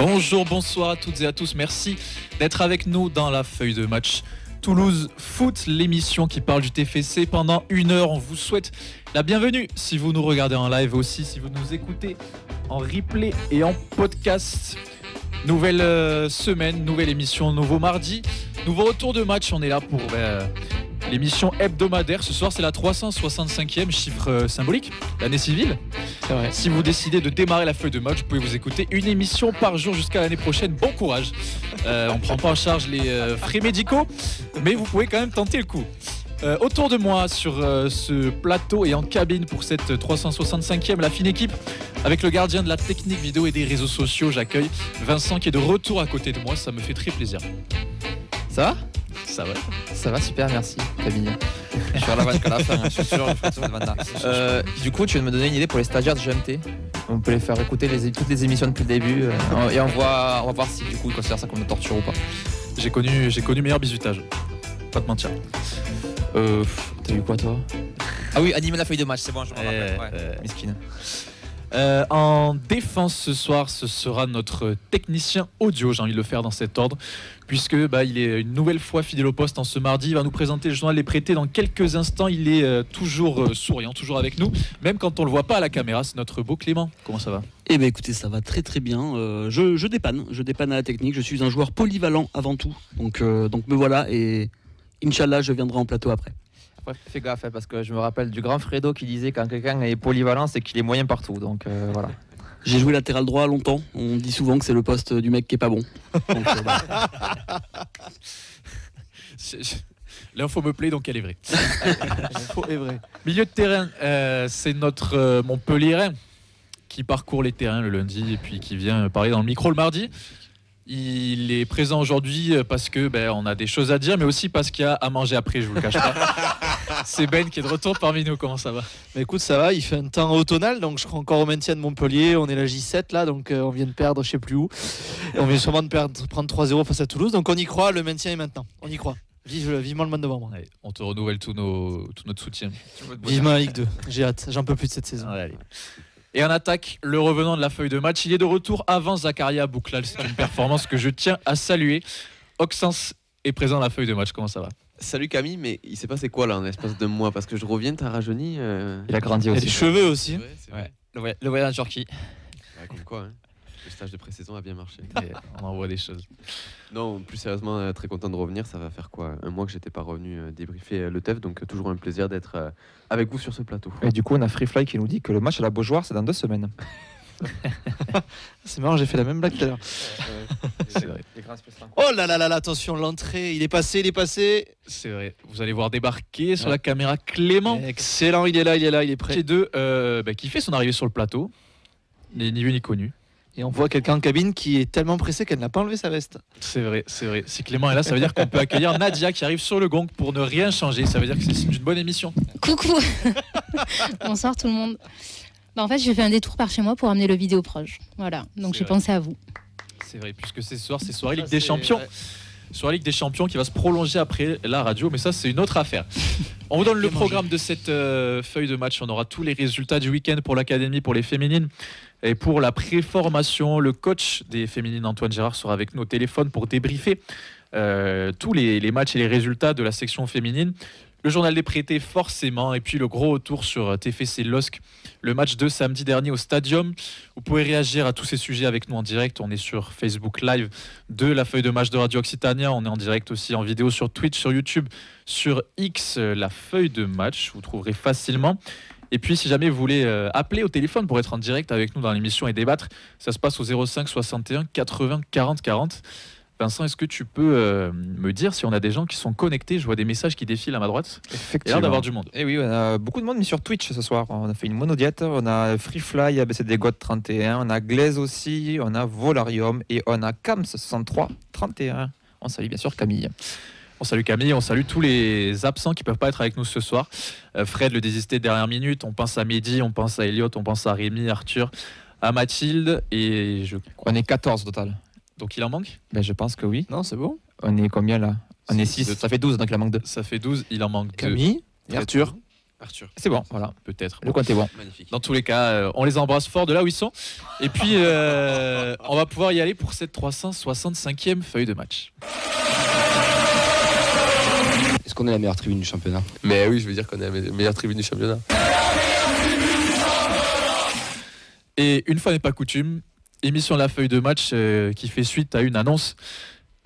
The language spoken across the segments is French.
Bonjour, bonsoir à toutes et à tous. Merci d'être avec nous dans la feuille de match Toulouse Foot, l'émission qui parle du TFC pendant 1 heure. On vous souhaite la bienvenue si vous nous regardez en live, aussi si vous nous écoutez en replay et en podcast. Nouvelle semaine, nouvelle émission, nouveau mardi, nouveau retour de match. On est là pour l'émission hebdomadaire. Ce soir, c'est la 365e, chiffre symbolique, l'année civile. C'est vrai. Si vous décidez de démarrer la feuille de match, vous pouvez vous écouter une émission par jour jusqu'à l'année prochaine. Bon courage. On ne prend pas en charge les frais médicaux, mais vous pouvez quand même tenter le coup. Autour de moi, sur ce plateau et en cabine pour cette 365e, la fine équipe, avec le gardien de la technique vidéo et des réseaux sociaux, j'accueille Vincent qui est de retour à côté de moi. Ça me fait très plaisir. Ça va ? Ça va. Ça va super, merci Camille. Je suis à la vanne qu'à la fin, je suis sûr, je ferai cette vanne-là. Du coup, tu viens de me donner une idée pour les stagiaires de GMT. On peut les faire écouter toutes les émissions depuis le début et on va voir si du coup ils considèrent ça comme une torture ou pas. J'ai connu meilleur bizutage. Pas de mentir. T'as vu quoi toi ? Ah oui, animer la feuille de match, c'est bon, je me rappelle. Ouais, Miskine. En défense ce soir, ce sera notre technicien audio, j'ai envie de le faire dans cet ordre, puisque il est une nouvelle fois fidèle au poste en ce mardi. Il va nous présenter le journal Les Prêtés dans quelques instants. Il est toujours souriant, toujours avec nous, même quand on le voit pas à la caméra. C'est notre beau Clément. Comment ça va ? Eh bien écoutez, ça va très très bien. Je dépanne à la technique. Je suis un joueur polyvalent avant tout. Donc me voilà et Inch'Allah, je viendrai en plateau après. Après, fais gaffe, parce que je me rappelle du grand Fredo qui disait quand quelqu'un est polyvalent, c'est qu'il est moyen partout. Donc voilà. J'ai joué latéral droit longtemps. On dit souvent que c'est le poste du mec qui est pas bon. Donc, L'info me plaît, donc elle est vraie. L'info est vraie. Milieu de terrain, c'est notre Montpellierin qui parcourt les terrains le lundi et puis qui vient parler dans le micro le mardi. Il est présent aujourd'hui parce que on a des choses à dire, mais aussi parce qu'il y a à manger après, je vous le cache pas. C'est Ben qui est de retour parmi nous. Comment ça va ? Écoute, ça va, il fait un temps automnal, donc je crois encore au maintien de Montpellier. On est la J7 là, donc on vient de perdre je sais plus où. Et on vient sûrement de prendre 3-0 face à Toulouse, donc on y croit, le maintien est maintenant. On y croit. Vivement le mois de novembre. Allez, on te renouvelle tout notre soutien. Vivement la Ligue 2, j'ai hâte, j'en peux plus de cette saison. Allez. Et en attaque, le revenant de la feuille de match, il est de retour avant Zakaria Bouklal. C'est une performance que je tiens à saluer. Oxens est présent dans la feuille de match. Comment ça va ? Salut Camille, mais il s'est passé quoi là en l'espace de mois ? Parce que je reviens, t'as rajeuni. Il a grandi aussi. Et les cheveux aussi. C'est vrai. Le voyage en Turquie. Ouais, comme quoi, le stage de pré-saison a bien marché. On envoie des choses. Non, plus sérieusement, très content de revenir. Ça va faire quoi ? 1 mois que j'étais pas revenu débriefer le TEF, donc toujours un plaisir d'être avec vous sur ce plateau. Et du coup, on a Freefly qui nous dit que le match à la Beaujoire, c'est dans 2 semaines. C'est marrant, j'ai fait la même blague tout à l'heure. C'est vrai. Oh là là là, attention, l'entrée, il est passé. C'est vrai. Vous allez voir débarquer sur la caméra Clément. Excellent, il est là, il est prêt. Qui est qui fait son arrivée sur le plateau. Il n'est ni vu ni connu. Et on voit quelqu'un en cabine qui est tellement pressé qu'elle n'a pas enlevé sa veste. C'est vrai. Si Clément est là, ça veut dire qu'on peut accueillir Nadia qui arrive sur le gong pour ne rien changer. Ça veut dire que c'est une bonne émission. Coucou. Bonsoir tout le monde. En fait, j'ai fait un détour par chez moi pour amener le vidéo proche. Voilà, donc j'ai pensé à vous. C'est vrai, puisque ce soir, c'est soirée Ligue des Champions. Soirée Ligue des Champions qui va se prolonger après la radio, mais ça, c'est une autre affaire. On vous donne le programme de cette feuille de match. On aura tous les résultats du week-end pour l'académie, pour les féminines. Et pour la préformation, le coach des féminines, Antoine Gérard, sera avec nous au téléphone pour débriefer tous les matchs et les résultats de la section féminine. Le journal des prêtés, forcément. Et puis le gros retour sur TFC LOSC, le match de samedi dernier au Stadium. Vous pouvez réagir à tous ces sujets avec nous en direct. On est sur Facebook Live de la feuille de match de Radio Occitania. On est en direct aussi en vidéo sur Twitch, sur YouTube, sur X, la feuille de match. Vous trouverez facilement. Et puis, si jamais vous voulez appeler au téléphone pour être en direct avec nous dans l'émission et débattre, ça se passe au 05 61 80 40 40. Vincent, est-ce que tu peux me dire si on a des gens qui sont connectés ? Je vois des messages qui défilent à ma droite. Effectivement. Il y a l'air d'avoir du monde. Et oui, on a beaucoup de monde mis sur Twitch ce soir. On a fait une monodiète, on a Freefly, ABCD God 31, on a Glaise aussi, on a Volarium et on a Kams 63 31. On salue bien sûr Camille. On salue Camille, on salue tous les absents qui ne peuvent pas être avec nous ce soir. Fred, le désisté de dernière minute, on pense à Mehdi, on pense à Elliot, on pense à Rémi, Arthur, à Mathilde et On est 14 au total. Donc il en manque ? Je pense que oui. Non, c'est bon. On est combien là ? On est 6, ça fait 12, donc il en manque 2. Ça fait 12, il en manque 2. Camille et Arthur. Arthur. C'est bon, voilà. Peut-être. Le compte est bon. Magnifique. Dans tous les cas, on les embrasse fort de là où ils sont. Et puis, on va pouvoir y aller pour cette 365e feuille de match. Est-ce qu'on est la meilleure tribune du championnat? Mais oui, je veux dire qu'on est la meilleure tribune du championnat. Et une fois n'est pas coutume, émission de la feuille de match qui fait suite à une annonce.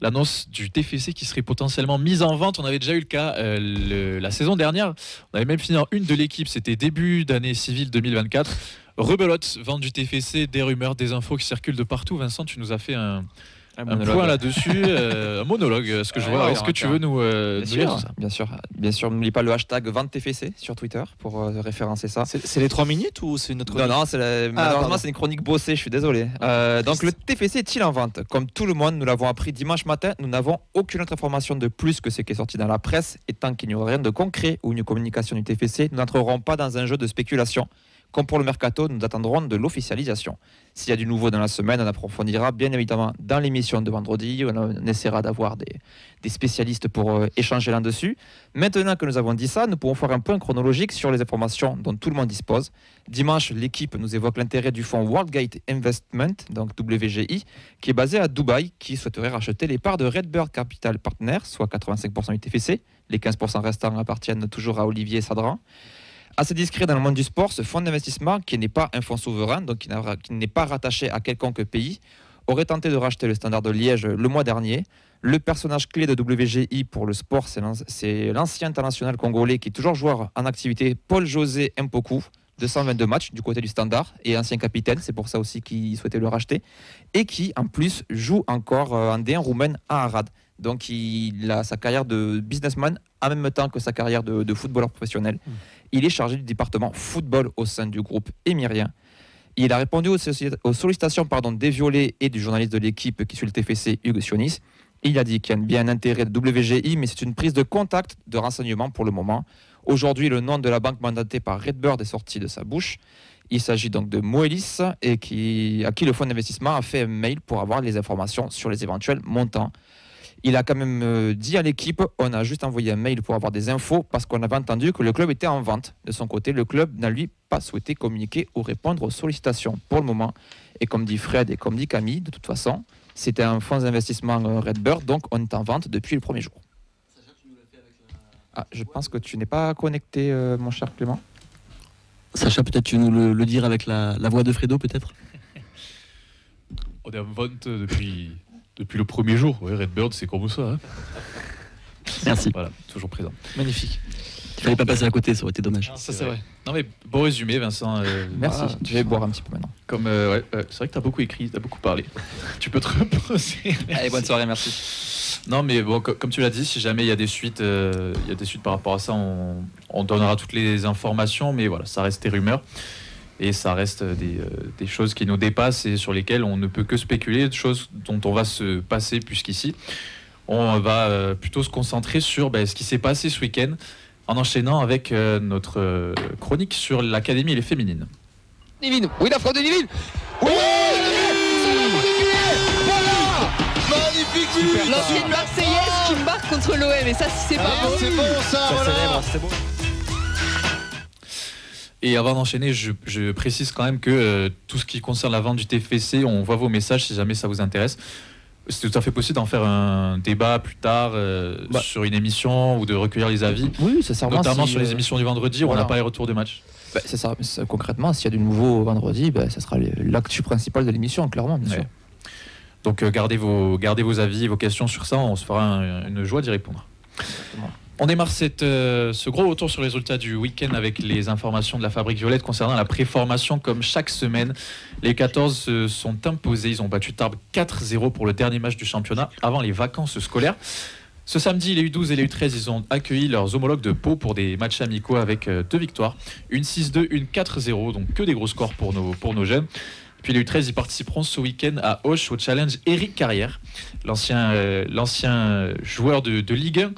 L'annonce du TFC qui serait potentiellement mise en vente. On avait déjà eu le cas la saison dernière. On avait même fini en une de l'équipe. C'était début d'année civile 2024. Rebelote, vente du TFC, des rumeurs, des infos qui circulent de partout. Vincent, tu nous as fait un point là-dessus, un monologue, ce que je vois. Est-ce que tu veux nous dire ça? Bien sûr. N'oublie pas le hashtag vente TFC sur Twitter pour référencer ça. C'est les 3 minutes ou c'est une autre Non, malheureusement c'est une chronique bossée, je suis désolé. Donc le TFC est-il en vente? Comme tout le monde, nous l'avons appris dimanche matin, nous n'avons aucune autre information de plus que ce qui est sorti dans la presse. Et tant qu'il n'y aura rien de concret ou une communication du TFC, nous n'entrerons pas dans un jeu de spéculation. Comme pour le mercato, nous attendrons de l'officialisation. S'il y a du nouveau dans la semaine, on approfondira bien évidemment dans l'émission de vendredi. On essaiera d'avoir des spécialistes pour échanger là-dessus. Maintenant que nous avons dit ça, nous pouvons faire un point chronologique sur les informations dont tout le monde dispose. Dimanche, l'équipe nous évoque l'intérêt du fonds Worldgate Investment, donc WGI, qui est basé à Dubaï, qui souhaiterait racheter les parts de Redbird Capital Partners, soit 85% du TFC. Les 15% restants appartiennent toujours à Olivier Sadran. Assez discret dans le monde du sport, ce fonds d'investissement, qui n'est pas un fonds souverain, donc qui n'est pas rattaché à quelconque pays, aurait tenté de racheter le Standard de Liège le mois dernier. Le personnage clé de WGI pour le sport, c'est l'ancien international congolais qui est toujours joueur en activité, Paul-José Mpoku, 222 matchs du côté du Standard et ancien capitaine, c'est pour ça aussi qu'il souhaitait le racheter, et qui en plus joue encore en D1 roumaine à Arad. Donc il a sa carrière de businessman en même temps que sa carrière de footballeur professionnel. Il est chargé du département football au sein du groupe émirien. Il a répondu aux sollicitations des violets et du journaliste de l'équipe qui suit le TFC, Hugues Sionis. Il a dit qu'il y a bien un intérêt de WGI, mais c'est une prise de contact, de renseignement pour le moment. Aujourd'hui, le nom de la banque mandatée par Redbird est sorti de sa bouche. Il s'agit donc de Moelis, à qui le fonds d'investissement a fait un mail pour avoir les informations sur les éventuels montants. Il a quand même dit à l'équipe, on a juste envoyé un mail pour avoir des infos parce qu'on avait entendu que le club était en vente. De son côté, le club n'a lui pas souhaité communiquer ou répondre aux sollicitations pour le moment. Et comme dit Fred et comme dit Camille, de toute façon, c'était un fonds d'investissement Redbird, donc on est en vente depuis le premier jour. Ah, je pense que tu n'es pas connecté, mon cher Clément. Sacha, peut-être tu veux nous le dire avec la voix de Fredo, peut-être? On est en vente depuis le premier jour. Ouais, Redbird, c'est comme ça. Hein. Merci. Voilà, toujours présent. Magnifique. Il fallait pas passer à côté, ça aurait été dommage. Ça, c'est vrai. Non, mais beau résumé, Vincent. Merci. Voilà. Je vais boire un petit peu maintenant. Comme, c'est vrai que tu as beaucoup écrit, tu as beaucoup parlé. Tu peux te reposer. Allez, bonne soirée, merci. Non, mais bon, comme tu l'as dit, si jamais il y a des suites, par rapport à ça, on donnera toutes les informations, mais voilà, ça reste des rumeurs. Et ça reste des choses qui nous dépassent et sur lesquelles on ne peut que spéculer, des choses dont on va se passer, puisqu'ici, on va plutôt se concentrer sur ce qui s'est passé ce week-end, en enchaînant avec notre chronique sur l'académie et les féminines. Divine, oui, la frappe de Divine. Oui, voilà, magnifique but. L'ancienne Marseillaise qui marque contre l'OM, et ça, c'est pas beau. C'est bon ça, voilà. C'est beau. Et avant d'enchaîner, je précise quand même que tout ce qui concerne la vente du TFC, on voit vos messages si jamais ça vous intéresse. C'est tout à fait possible d'en faire un débat plus tard sur une émission ou de recueillir les avis. Oui, c'est ça. Notamment sur les émissions du vendredi où on n'a pas les retours des matchs. C'est ça. Concrètement, s'il y a du nouveau vendredi, ça sera l'actu principal de l'émission, clairement, bien sûr. Donc gardez vos avis et vos questions sur ça. On se fera une joie d'y répondre. Exactement. On démarre ce gros retour sur les résultats du week-end avec les informations de la Fabrique Violette concernant la préformation. Comme chaque semaine, les 14 se sont imposés. Ils ont battu Tarbes 4-0 pour le dernier match du championnat avant les vacances scolaires. Ce samedi, les U12 et les U13, ils ont accueilli leurs homologues de Pau pour des matchs amicaux avec 2 victoires. Une 6-2, une 4-0, donc que des gros scores pour nos jeunes. Puis les U13, ils participeront ce week-end à Auch au challenge Éric Carrière, l'ancien joueur de Ligue 1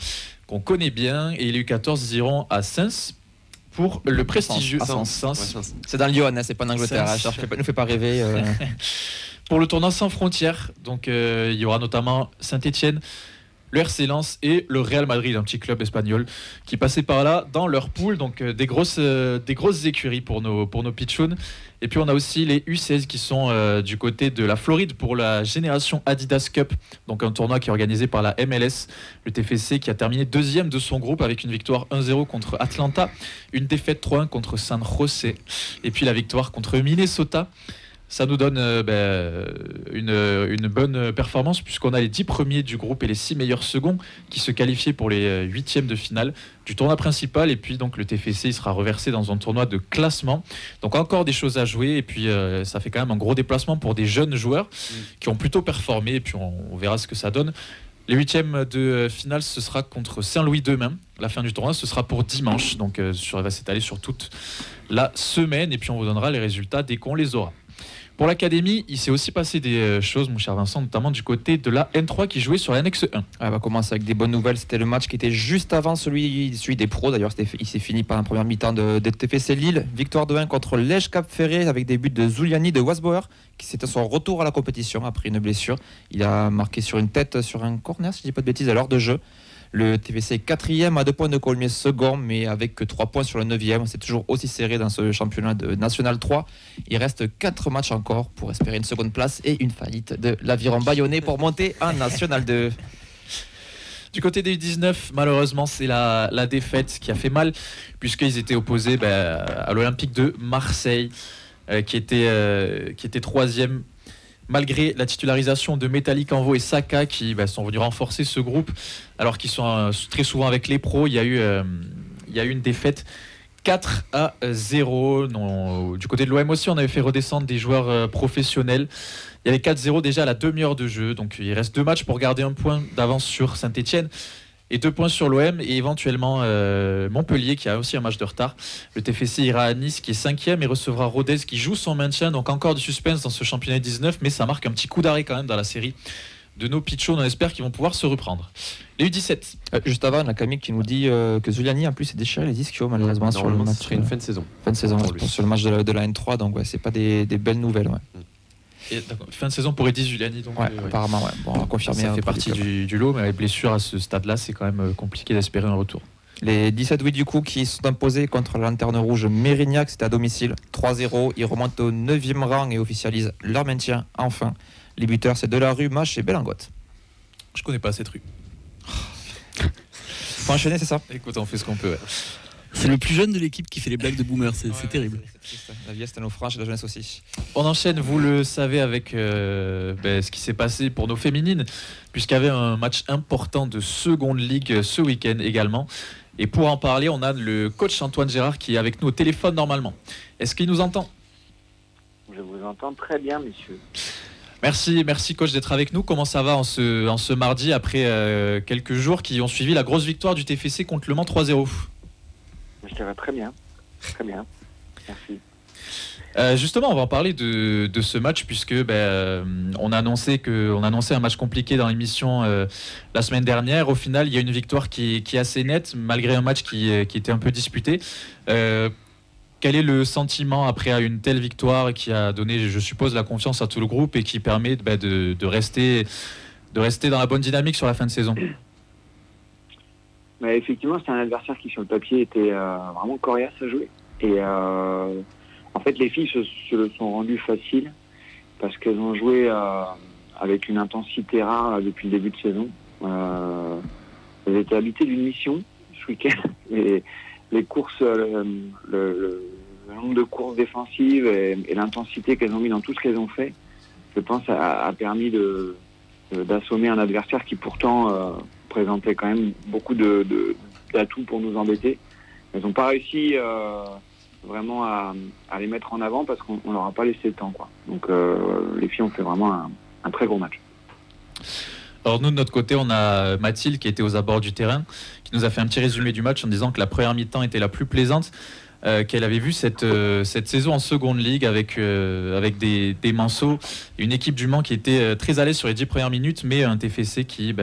qu'on connaît bien. Et les U14, ils iront à Sens pour le prestigieux Sens. C'est dans Lyon, c'est pas en Angleterre. Ne nous fais pas rêver. Pour le tournoi sans frontières, donc il y aura notamment Saint-Etienne, le RC Lens et le Real Madrid, un petit club espagnol qui passait par là dans leur poule. Donc des grosses écuries pour nos pitchouns. Et puis on a aussi les U16 qui sont du côté de la Floride pour la génération Adidas Cup, donc un tournoi qui est organisé par la MLS. Le TFC qui a terminé deuxième de son groupe avec une victoire 1-0 contre Atlanta, une défaite 3-1 contre San José et puis la victoire contre Minnesota. Ça nous donne une bonne performance puisqu'on a les 10 premiers du groupe et les 6 meilleurs seconds qui se qualifiaient pour les 8e de finale du tournoi principal. Et puis donc le TFC il sera reversé dans un tournoi de classement. Donc encore des choses à jouer et puis ça fait quand même un gros déplacement pour des jeunes joueurs qui ont plutôt performé et puis on verra ce que ça donne. Les 8e de finale, ce sera contre Saint-Louis demain. La fin du tournoi, ce sera pour dimanche. Donc ça va s'étaler sur toute la semaine et puis on vous donnera les résultats dès qu'on les aura. Pour l'académie, il s'est aussi passé des choses, mon cher Vincent, notamment du côté de la N3 qui jouait sur l'annexe 1. On va commencer avec des bonnes nouvelles. C'était le match qui était juste avant celui des pros. D'ailleurs, il s'est fini par la première mi-temps de TFC Lille. Victoire de 1 contre Lège Cap Ferré avec des buts de Zuliani de Wasbauer, qui c'était son retour à la compétition après une blessure. Il a marqué sur une tête sur un corner, si je ne dis pas de bêtises, à l'heure de jeu. Le TFC est 4e à 2 points de Colmier second, mais avec que 3 points sur le 9e. C'est toujours aussi serré dans ce championnat de National 3. Il reste 4 matchs encore pour espérer une seconde place et une faillite de l'Aviron Bayonnais pour monter en National 2. Du côté des U19, malheureusement, c'est la défaite qui a fait mal, puisqu'ils étaient opposés à l'Olympique de Marseille, qui était 3e. Malgré la titularisation de Metallic Envo et Saka qui sont venus renforcer ce groupe, alors qu'ils sont très souvent avec les pros, il y a eu une défaite 4-0. Non, du côté de l'OM aussi, on avait fait redescendre des joueurs professionnels. Il y avait 4-0 déjà à la demi-heure de jeu, donc il reste 2 matchs pour garder 1 point d'avance sur Saint-Etienne et 2 points sur l'OM et éventuellement Montpellier qui a aussi un match de retard. Le TFC ira à Nice qui est 5e et recevra Rodez qui joue son maintien, donc encore du suspense dans ce championnat 19, mais ça marque un petit coup d'arrêt quand même dans la série de nos pitchouns. On espère qu'ils vont pouvoir se reprendre. Les U17. Juste avant, on a Camille qui nous dit que Zuliani en plus s'est déchiré les ischios malheureusement sur le match. Ce serait une fin de saison. Fin de saison sur le match de la N3, donc c'est pas des belles nouvelles. Ouais. Et, fin de saison pour Eddy Zuliani, donc apparemment, Bon, on va confirmer. Ça fait partie du lot, mais les blessures à ce stade-là, c'est quand même compliqué d'espérer un retour. Les 17 oui du coup qui sont imposés contre la Lanterne Rouge Mérignac, c'était à domicile 3-0. Ils remontent au 9e rang et officialisent leur maintien enfin. Les buteurs, c'est Delarue, Mache et Belangotte. Je connais pas cette rue. Faut enchaîner, c'est ça? Écoute, on fait ce qu'on peut. Ouais. C'est le plus jeune de l'équipe qui fait les blagues de boomer, c'est terrible. La vieillesse, c'est nos franges et la jeunesse aussi. On enchaîne, vous le savez, avec ce qui s'est passé pour nos féminines, puisqu'il y avait un match important de seconde ligue ce week-end également. Et pour en parler, on a le coach Antoine Gérard qui est avec nous au téléphone normalement. Est-ce qu'il nous entend? Je vous entends très bien, messieurs. Merci coach d'être avec nous. Comment ça va en ce mardi après quelques jours qui ont suivi la grosse victoire du TFC contre Le Mans 3-0? Ça va très bien. Très bien. Merci. Justement, on va en parler de ce match puisque on a annoncé un match compliqué dans l'émission la semaine dernière. Au final, il y a une victoire qui est assez nette malgré un match qui était un peu disputé. Quel est le sentiment après une telle victoire qui a donné, je suppose, la confiance à tout le groupe et qui permet de rester dans la bonne dynamique sur la fin de saison? Mais effectivement, c'est un adversaire qui, sur le papier, était vraiment coriace à jouer. Et en fait, les filles se le sont rendues faciles parce qu'elles ont joué avec une intensité rare depuis le début de saison. Elles étaient habitées d'une mission ce week-end. Et les courses, le nombre de courses défensives et l'intensité qu'elles ont mis dans tout ce qu'elles ont fait, je pense, a permis d'assommer un adversaire qui pourtant présentait quand même beaucoup d'atouts pour nous embêter. Elles n'ont pas réussi vraiment à les mettre en avant parce qu'on ne leur a pas laissé le temps, quoi. Donc les filles ont fait vraiment un très gros match. Alors nous, de notre côté, on a Mathilde qui était aux abords du terrain, qui nous a fait un petit résumé du match en disant que la première mi-temps était la plus plaisante qu'elle avait vue cette saison en seconde ligue avec des Manceaux, une équipe du Mans qui était très à l'aise sur les 10 premières minutes, mais un TFC qui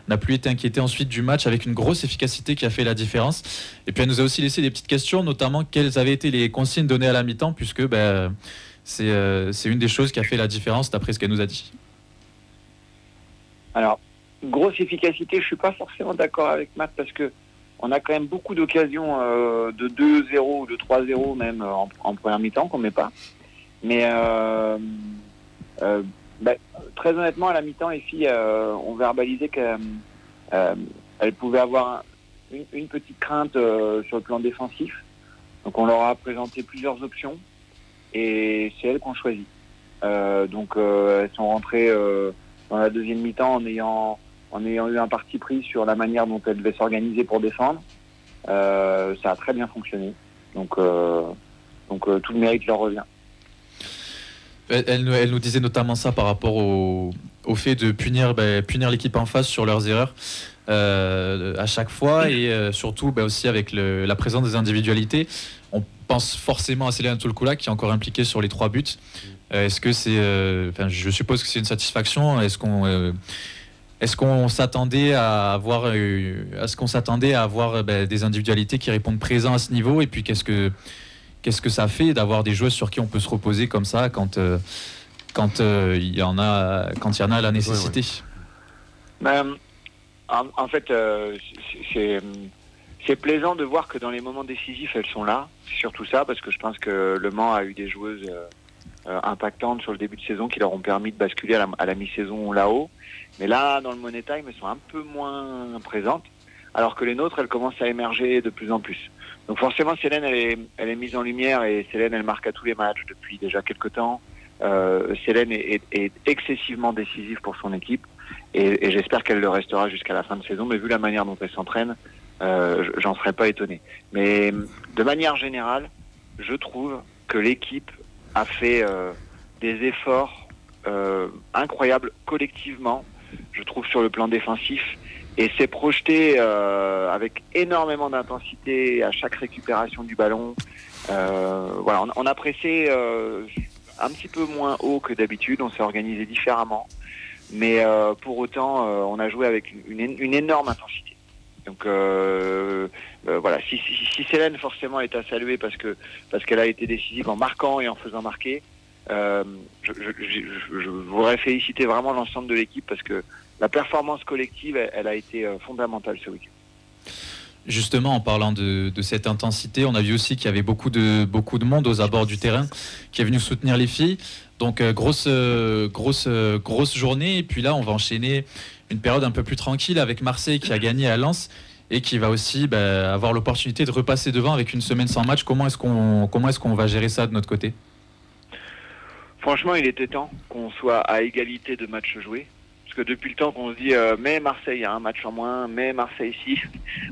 n'a plus été inquiété ensuite du match avec une grosse efficacité qui a fait la différence. Et puis elle nous a aussi laissé des petites questions, notamment quelles avaient été les consignes données à la mi-temps, puisque c'est une des choses qui a fait la différence d'après ce qu'elle nous a dit. Alors, grosse efficacité, je suis pas forcément d'accord avec Matt parce que on a quand même beaucoup d'occasions de 2-0 ou de 3-0 même en première mi-temps qu'on met pas. Mais très honnêtement, à la mi-temps, les filles ont verbalisé qu'elles pouvaient avoir une petite crainte sur le plan défensif. Donc on leur a présenté plusieurs options et c'est elles qu'on choisit. Donc elles sont rentrées dans la deuxième mi-temps en ayant eu un parti pris sur la manière dont elles devaient s'organiser pour défendre. Ça a très bien fonctionné. Donc tout le mérite leur revient. Elle nous disait notamment ça par rapport au fait de punir l'équipe en face sur leurs erreurs à chaque fois et surtout aussi avec la présence des individualités. On pense forcément à Céline Toulkoula qui est encore impliquée sur les 3 buts. Est-ce que c'est, je suppose que c'est une satisfaction. Est-ce qu'on s'attendait à avoir des individualités qui répondent présents à ce niveau et puis qu'est-ce que ça fait d'avoir des joueuses sur qui on peut se reposer comme ça quand il y en a la nécessité. En fait, c'est plaisant de voir que dans les moments décisifs, elles sont là. C'est surtout ça, parce que je pense que Le Mans a eu des joueuses impactantes sur le début de saison qui leur ont permis de basculer à la mi-saison là-haut. Mais là, dans le Money Time, elles sont un peu moins présentes, alors que les nôtres, elles commencent à émerger de plus en plus. Donc forcément, Célène, elle est mise en lumière et Célène, elle marque à tous les matchs depuis déjà quelques temps. Célène est excessivement décisive pour son équipe et j'espère qu'elle le restera jusqu'à la fin de saison. Mais vu la manière dont elle s'entraîne, j'en serais pas étonné. Mais de manière générale, je trouve que l'équipe a fait des efforts incroyables collectivement, je trouve, sur le plan défensif. Et s'est projeté avec énormément d'intensité à chaque récupération du ballon. Voilà, on a pressé un petit peu moins haut que d'habitude, on s'est organisé différemment. Mais pour autant, on a joué avec une énorme intensité. Donc voilà, si Célène forcément est à saluer parce qu'elle a été décisive en marquant et en faisant marquer, je voudrais féliciter vraiment l'ensemble de l'équipe parce que la performance collective, elle a été fondamentale ce week-end. Justement, en parlant de cette intensité, on a vu aussi qu'il y avait beaucoup de monde aux abords du terrain qui est venu soutenir les filles. Donc grosse journée. Et puis là, on va enchaîner une période un peu plus tranquille avec Marseille qui a gagné à Lens et qui va aussi avoir l'opportunité de repasser devant avec une semaine sans match. Comment est-ce qu'on va gérer ça de notre côté ? Franchement, il était temps qu'on soit à égalité de matchs joués. Parce que depuis le temps qu'on se dit mais Marseille a un match en moins, mais Marseille 6,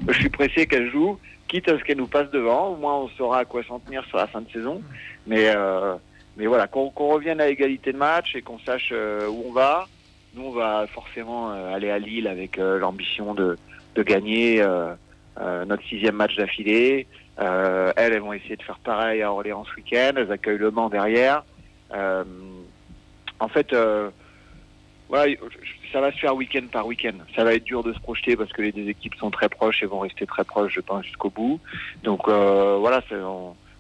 je suis pressé qu'elle joue, quitte à ce qu'elle nous passe devant, au moins on saura à quoi s'en tenir sur la fin de saison. Mais voilà, qu'on revienne à égalité de match et qu'on sache où on va. Nous on va forcément aller à Lille avec l'ambition de gagner notre 6e match d'affilée. Elles vont essayer de faire pareil à Orléans ce week-end, elles accueillent Le Mans derrière. En fait... voilà, ça va se faire week-end par week-end. Ça va être dur de se projeter parce que les deux équipes sont très proches et vont rester très proches, je pense, jusqu'au bout. Donc voilà,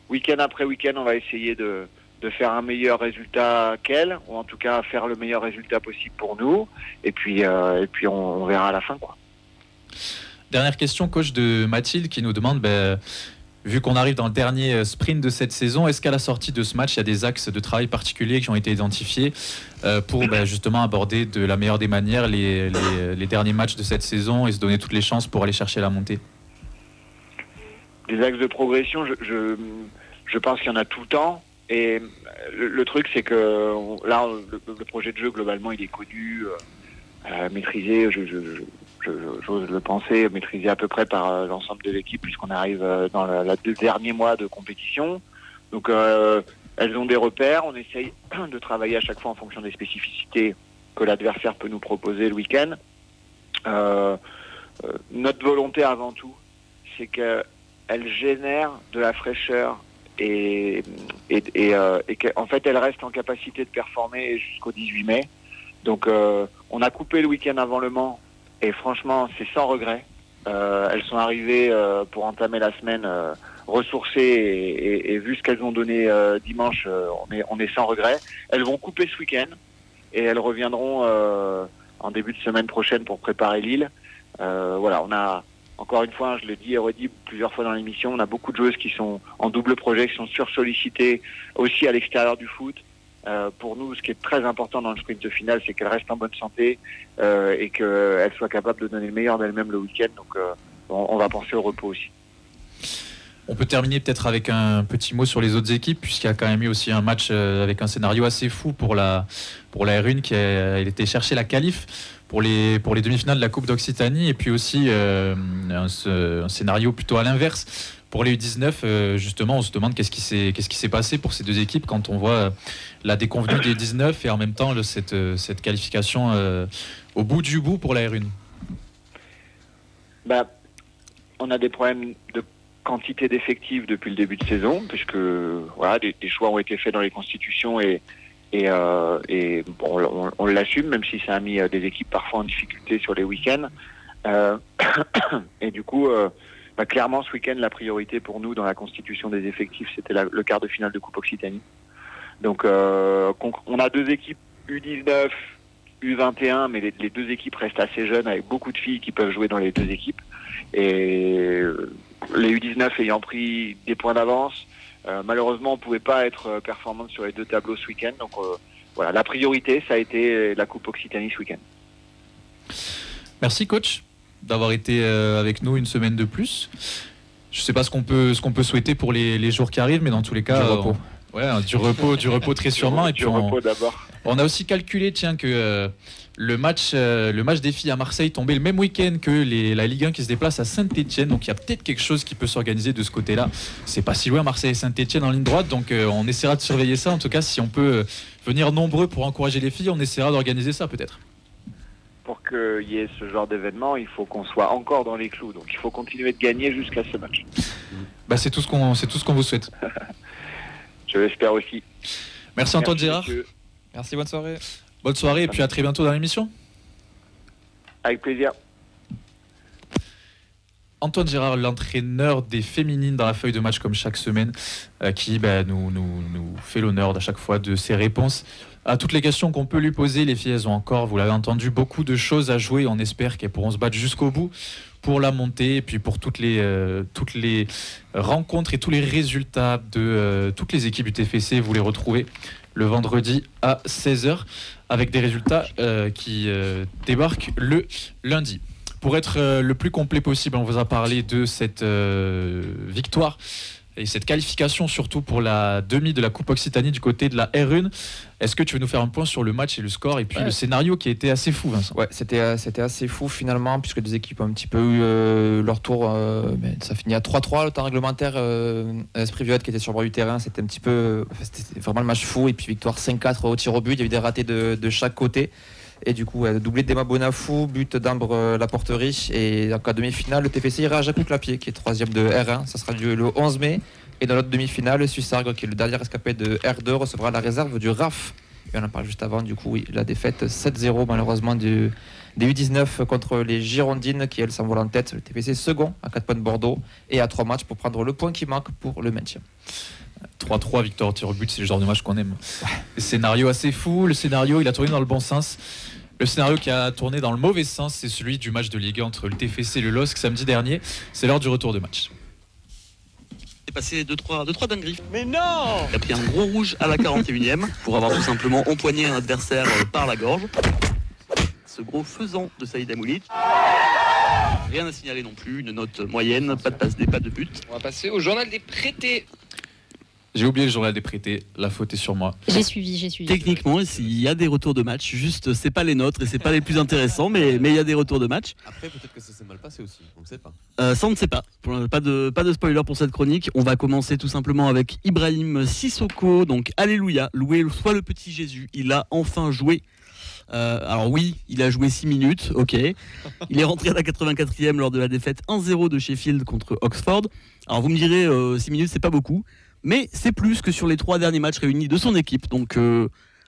week-end après week-end, on va essayer de faire un meilleur résultat qu'elles, ou en tout cas faire le meilleur résultat possible pour nous. Et puis on verra à la fin, quoi. Dernière question, coach, de Mathilde qui nous demande... vu qu'on arrive dans le dernier sprint de cette saison, est-ce qu'à la sortie de ce match, il y a des axes de travail particuliers qui ont été identifiés pour justement aborder de la meilleure des manières les derniers matchs de cette saison et se donner toutes les chances pour aller chercher la montée ? Des axes de progression, je pense qu'il y en a tout le temps. Et le truc, c'est que là, le projet de jeu, globalement, il est connu, maîtrisé. J'ose le penser, maîtrisé à peu près par l'ensemble de l'équipe puisqu'on arrive dans le dernier mois de compétition. Donc elles ont des repères, on essaye de travailler à chaque fois en fonction des spécificités que l'adversaire peut nous proposer le week-end. Notre volonté avant tout, c'est qu'elles génèrent de la fraîcheur et qu'en fait elles restent en capacité de performer jusqu'au 18 mai. Donc on a coupé le week-end avant Le Mans. Et franchement, c'est sans regret. Elles sont arrivées pour entamer la semaine ressourcées et vu ce qu'elles ont donné dimanche, on est sans regret. Elles vont couper ce week-end et elles reviendront en début de semaine prochaine pour préparer Lille. Voilà, on a, encore une fois, je le dis et redis plusieurs fois dans l'émission, on a beaucoup de joueuses qui sont en double projet, qui sont sursollicitées aussi à l'extérieur du foot. Pour nous, ce qui est très important dans le sprint final, c'est qu'elles restent en bonne santé et qu'elles soient capables de donner le meilleur d'elles-mêmes le week-end. Donc, on va penser au repos aussi. On peut terminer peut-être avec un petit mot sur les autres équipes, puisqu'il y a quand même eu aussi un match avec un scénario assez fou pour la R1 qui a été chercher la qualif pour les demi-finales de la Coupe d'Occitanie, et puis aussi un scénario plutôt à l'inverse pour les U19. Justement, on se demande qu'est-ce qui s'est passé pour ces deux équipes quand on voit la déconvenue des 19 et en même temps cette qualification au bout du bout pour la R1. On a des problèmes de quantité d'effectifs depuis le début de saison, puisque voilà, des choix ont été faits dans les constitutions et bon, on l'assume, même si ça a mis des équipes parfois en difficulté sur les week-ends. Et du coup, clairement, ce week-end, la priorité pour nous dans la constitution des effectifs, c'était le quart de finale de Coupe Occitanie. Donc, on a deux équipes U19, U21, mais les deux équipes restent assez jeunes, avec beaucoup de filles qui peuvent jouer dans les deux équipes. Et les U19 ayant pris des points d'avance, malheureusement, on ne pouvait pas être performante sur les deux tableaux ce week-end. Donc voilà, la priorité, ça a été la Coupe Occitanie ce week-end. Merci coach d'avoir été avec nous une semaine de plus. Je ne sais pas ce qu'on peut souhaiter pour les jours qui arrivent, mais dans tous les cas, du repos très sûrement. Et puis repos d'abord. On a aussi calculé, que le match des filles à Marseille tombait le même week-end que la Ligue 1 qui se déplace à Saint-Etienne. Donc il y a peut-être quelque chose qui peut s'organiser de ce côté-là. C'est pas si loin, Marseille et Saint-Etienne en ligne droite. Donc on essaiera de surveiller ça. En tout cas, si on peut venir nombreux pour encourager les filles, on essaiera d'organiser ça peut-être. Pour qu'il y ait ce genre d'événement, il faut qu'on soit encore dans les clous. Donc il faut continuer de gagner jusqu'à ce match. C'est tout ce qu'on vous souhaite. Je l'espère aussi. Merci Antoine Gérard. Monsieur. Merci, bonne soirée. Bonne soirée et puis à très bientôt dans l'émission. Avec plaisir. Antoine Gérard, l'entraîneur des féminines dans la feuille de match comme chaque semaine, qui nous fait l'honneur à chaque fois de ses réponses à toutes les questions qu'on peut lui poser. Les filles, elles ont encore, vous l'avez entendu, beaucoup de choses à jouer. On espère qu'elles pourront se battre jusqu'au bout pour la montée et puis pour toutes les rencontres et tous les résultats de toutes les équipes du TFC. Vous les retrouvez le vendredi à 16h avec des résultats qui débarquent le lundi. Pour être le plus complet possible, on vous a parlé de cette victoire et cette qualification surtout pour la demi de la Coupe Occitanie du côté de la R1. Est-ce que tu veux nous faire un point sur le match et le score et puis le scénario qui a été assez fou, Vincent? Ouais, c'était assez fou finalement, puisque les équipes ont un petit peu eu leur tour. Ça finit à 3-3, le temps réglementaire. Esprit Violette qui était sur le bord du terrain, c'était un petit peu, c'était vraiment le match fou. Et puis victoire 5-4 au tir au but, il y a eu des ratés de chaque côté. Et du coup, doublé d'Emma Bonafou, but d'Ambre Laporterie. Et en cas de demi-finale, le TFC ira à Jacques-Clapier, qui est 3e de R1. Ça sera le 11 mai. Et dans l'autre demi-finale, le Suissargues, qui est le dernier escapé de R2, recevra la réserve du RAF. Et on en parle juste avant, du coup, la défaite 7-0, malheureusement, des U19 contre les Girondines, qui elles s'envolent en tête. Le TFC second à 4 points de Bordeaux et à 3 matchs pour prendre le point qui manque pour le maintien. 3-3, victoire au tir au but, c'est le genre de match qu'on aime. Le scénario assez fou, le scénario il a tourné dans le bon sens. Le scénario qui a tourné dans le mauvais sens, c'est celui du match de Ligue 1 entre le TFC et le LOSC samedi dernier. C'est l'heure du retour de match. Il est passé 2-3 dingueries. Mais non! Il a pris un gros rouge à la 41e pour avoir tout simplement empoigné un adversaire par la gorge. Ce gros faisant de Saïd Amoulic. Rien à signaler non plus, une note moyenne, pas de passe D, pas de but. On va passer au journal des prêtés. J'ai oublié le journal des prêtés, la faute est sur moi. J'ai suivi. Techniquement, il y a des retours de match, juste c'est pas les nôtres et c'est pas les plus intéressants, mais il y a des retours de match. Après, peut-être que ça s'est mal passé aussi, on ne sait pas. Ça, on ne sait pas. Pas de spoiler pour cette chronique. On va commencer tout simplement avec Ibrahim Sissoko. Donc, alléluia, loué soit le petit Jésus. Il a enfin joué. Alors oui, il a joué 6 minutes, ok. Il est rentré à la 84e lors de la défaite 1-0 de Sheffield contre Oxford. Alors vous me direz, 6 minutes, c'est pas beaucoup. Mais c'est plus que sur les 3 derniers matchs réunis de son équipe. Donc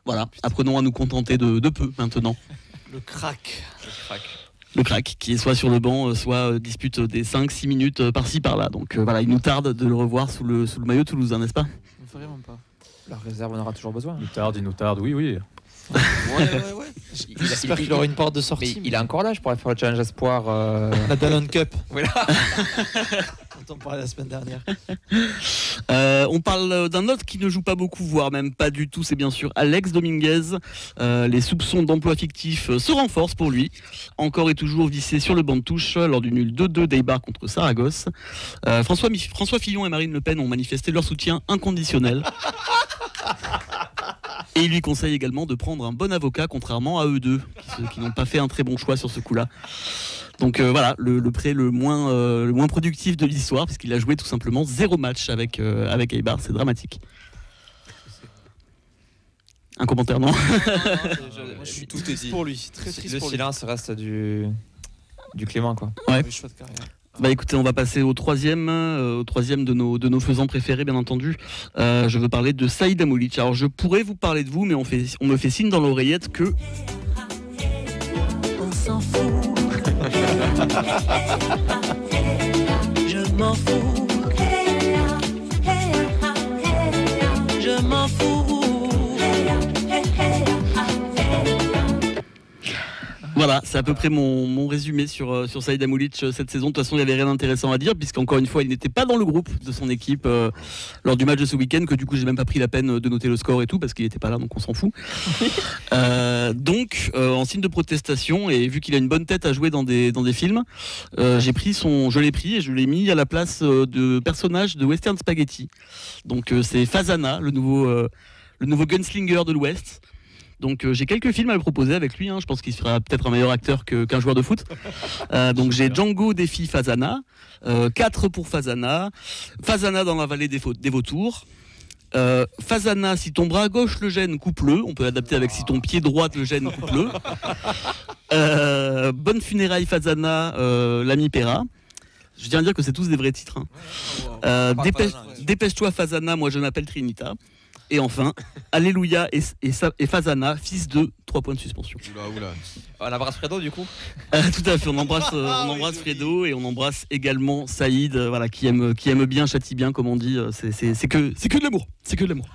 voilà, apprenons à nous contenter de peu maintenant. Le crack. Le crack, qui est soit sur le banc, soit dispute des 5-6 minutes par-ci par-là. Donc voilà, il nous tarde de le revoir sous le maillot toulousain, n'est-ce pas? Vraiment pas. La réserve, on aura toujours besoin. Il nous tarde, oui. Ouais. J'espère qu'il aura une porte de sortie. Mais il est encore là, je pourrais faire le challenge espoir. La Danone Cup. Voilà. On en parlait la semaine dernière. On parle d'un autre qui ne joue pas beaucoup, voire même pas du tout, c'est bien sûr Alex Dominguez. Les soupçons d'emploi fictif se renforcent pour lui. Encore et toujours vissé sur le banc de touche lors du nul 2-2 d'Eibar contre Saragosse. François Fillon et Marine Le Pen ont manifesté leur soutien inconditionnel. Et il lui conseille également de prendre un bon avocat, contrairement à eux deux, qui n'ont pas fait un très bon choix sur ce coup-là. Donc voilà, le prêt le moins productif de l'histoire, puisqu'il a joué tout simplement 0 match avec Eibar, c'est dramatique. Un commentaire, non? Je suis tout est dit pour lui. Très triste le pour silence reste du Clément, quoi. Ouais. choix de carrière. Bah écoutez, on va passer au troisième de nos faisans préférés, bien entendu. Je veux parler de Saïd Amoulic. Alors je pourrais vous parler de vous, mais on me fait signe dans l'oreillette que... On s'en fout. Je m'en fous. Je m'en fous. Voilà, c'est à peu près mon résumé sur Saïd Amoulic cette saison. De toute façon, il n'y avait rien d'intéressant à dire, puisqu'encore une fois, il n'était pas dans le groupe de son équipe lors du match de ce week-end, que du coup, j'ai même pas pris la peine de noter le score et tout, parce qu'il n'était pas là, donc on s'en fout. Donc, en signe de protestation, et vu qu'il a une bonne tête à jouer dans des films, je l'ai pris et je l'ai mis à la place de personnage de Western Spaghetti. Donc, c'est Fazana, le nouveau gunslinger de l'Ouest. Donc j'ai quelques films à lui proposer avec lui, je pense qu'il sera peut-être un meilleur acteur qu'un joueur de foot. Donc j'ai Django défie Fazana, 4 pour Fazana, Fazana dans la vallée des vautours, Fazana si ton bras gauche le gêne, coupe-le, on peut l'adapter avec si ton pied droit le gêne, coupe-le. Bonne funéraille Fazana, l'ami Perra. Je tiens à dire que c'est tous des vrais titres. Dépêche-toi Fazana, moi je m'appelle Trinita. Et enfin, Alléluia et Fazana, fils de 3 points de suspension. Oula. On embrasse Fredo du coup. Tout à fait, on embrasse Fredo et on embrasse également Saïd, qui aime bien, châtie bien, comme on dit. C'est que de l'amour. C'est que de l'amour.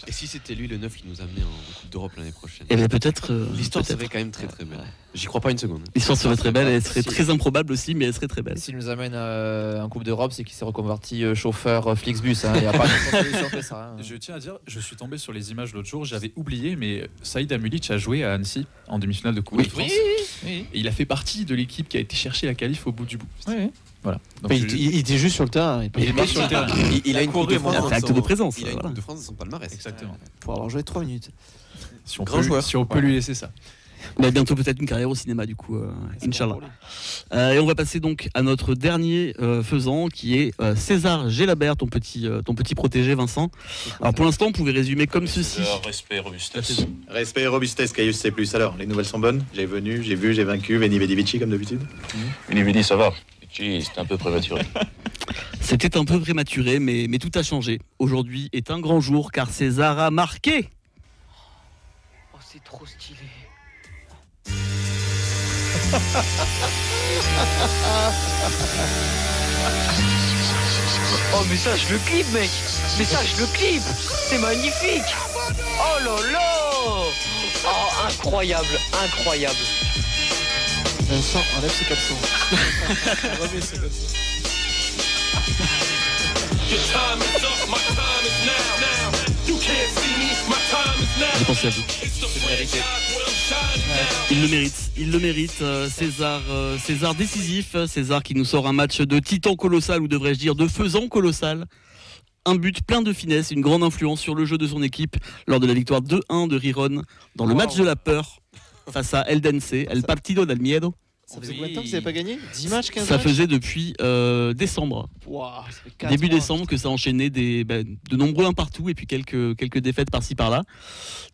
Et si c'était lui le 9 qui nous amenait en Coupe d'Europe l'année prochaine? Eh bien peut-être. L'histoire serait quand même très très belle. J'y crois pas une seconde. L'histoire serait très belle, elle serait très improbable aussi, mais elle serait très belle. S'il nous amène en Coupe d'Europe, c'est qu'il s'est reconverti chauffeur Flixbus. Il n'y a pas de solution que ça. Je tiens à dire, je suis tombé sur les images l'autre jour, j'avais oublié, mais Saïd Amoulic a joué à Annecy en demi-finale de Coupe de France. Oui. Et il a fait partie de l'équipe qui a été chercher la qualif au bout du bout. Oui. Voilà. Donc, il était juste sur le terrain. Il était sur le terrain. Il a une Coupe de France. Il a fait acte de présence. Il a une Coupe de France dans son palmarès. Exactement. Pour avoir joué 3 minutes. Si on peut lui laisser ça. Mais bientôt peut-être une carrière au cinéma du coup, Inch'Allah. Et on va passer donc à notre dernier faisan qui est César Gelabert, ton petit protégé Vincent. Alors pour l'instant on pouvait résumer comme ceci. Respect et robustesse. Respect et robustesse, Caius C+. Alors, les nouvelles sont bonnes. J'ai vu, j'ai vaincu Veni Vidi Vici comme d'habitude. Veni Vidi, ça va. Vici, c'était un peu prématuré. C'était un peu prématuré, mais tout a changé. Aujourd'hui est un grand jour car César a marqué. Oh, c'est trop stylé. Oh mais ça je le clip mec. Mais ça je le clip. C'est magnifique. Oh là là. Oh incroyable. Vincent enlève ses caleçons. Remets ses caleçons. J'ai pensé à vous. Il le mérite, César décisif, César qui nous sort un match de titan colossal, ou devrais-je dire de faisan colossal. Un but plein de finesse, une grande influence sur le jeu de son équipe lors de la victoire 2-1 de Riron dans le match de la peur face à Eldense, El Partido del Miedo. Ça faisait combien de temps que vous n'avez pas gagné? 10 matchs, 15 matchs? Ça faisait depuis décembre. Wow, début décembre que ça enchaînait de nombreux un partout et puis quelques défaites par-ci par-là.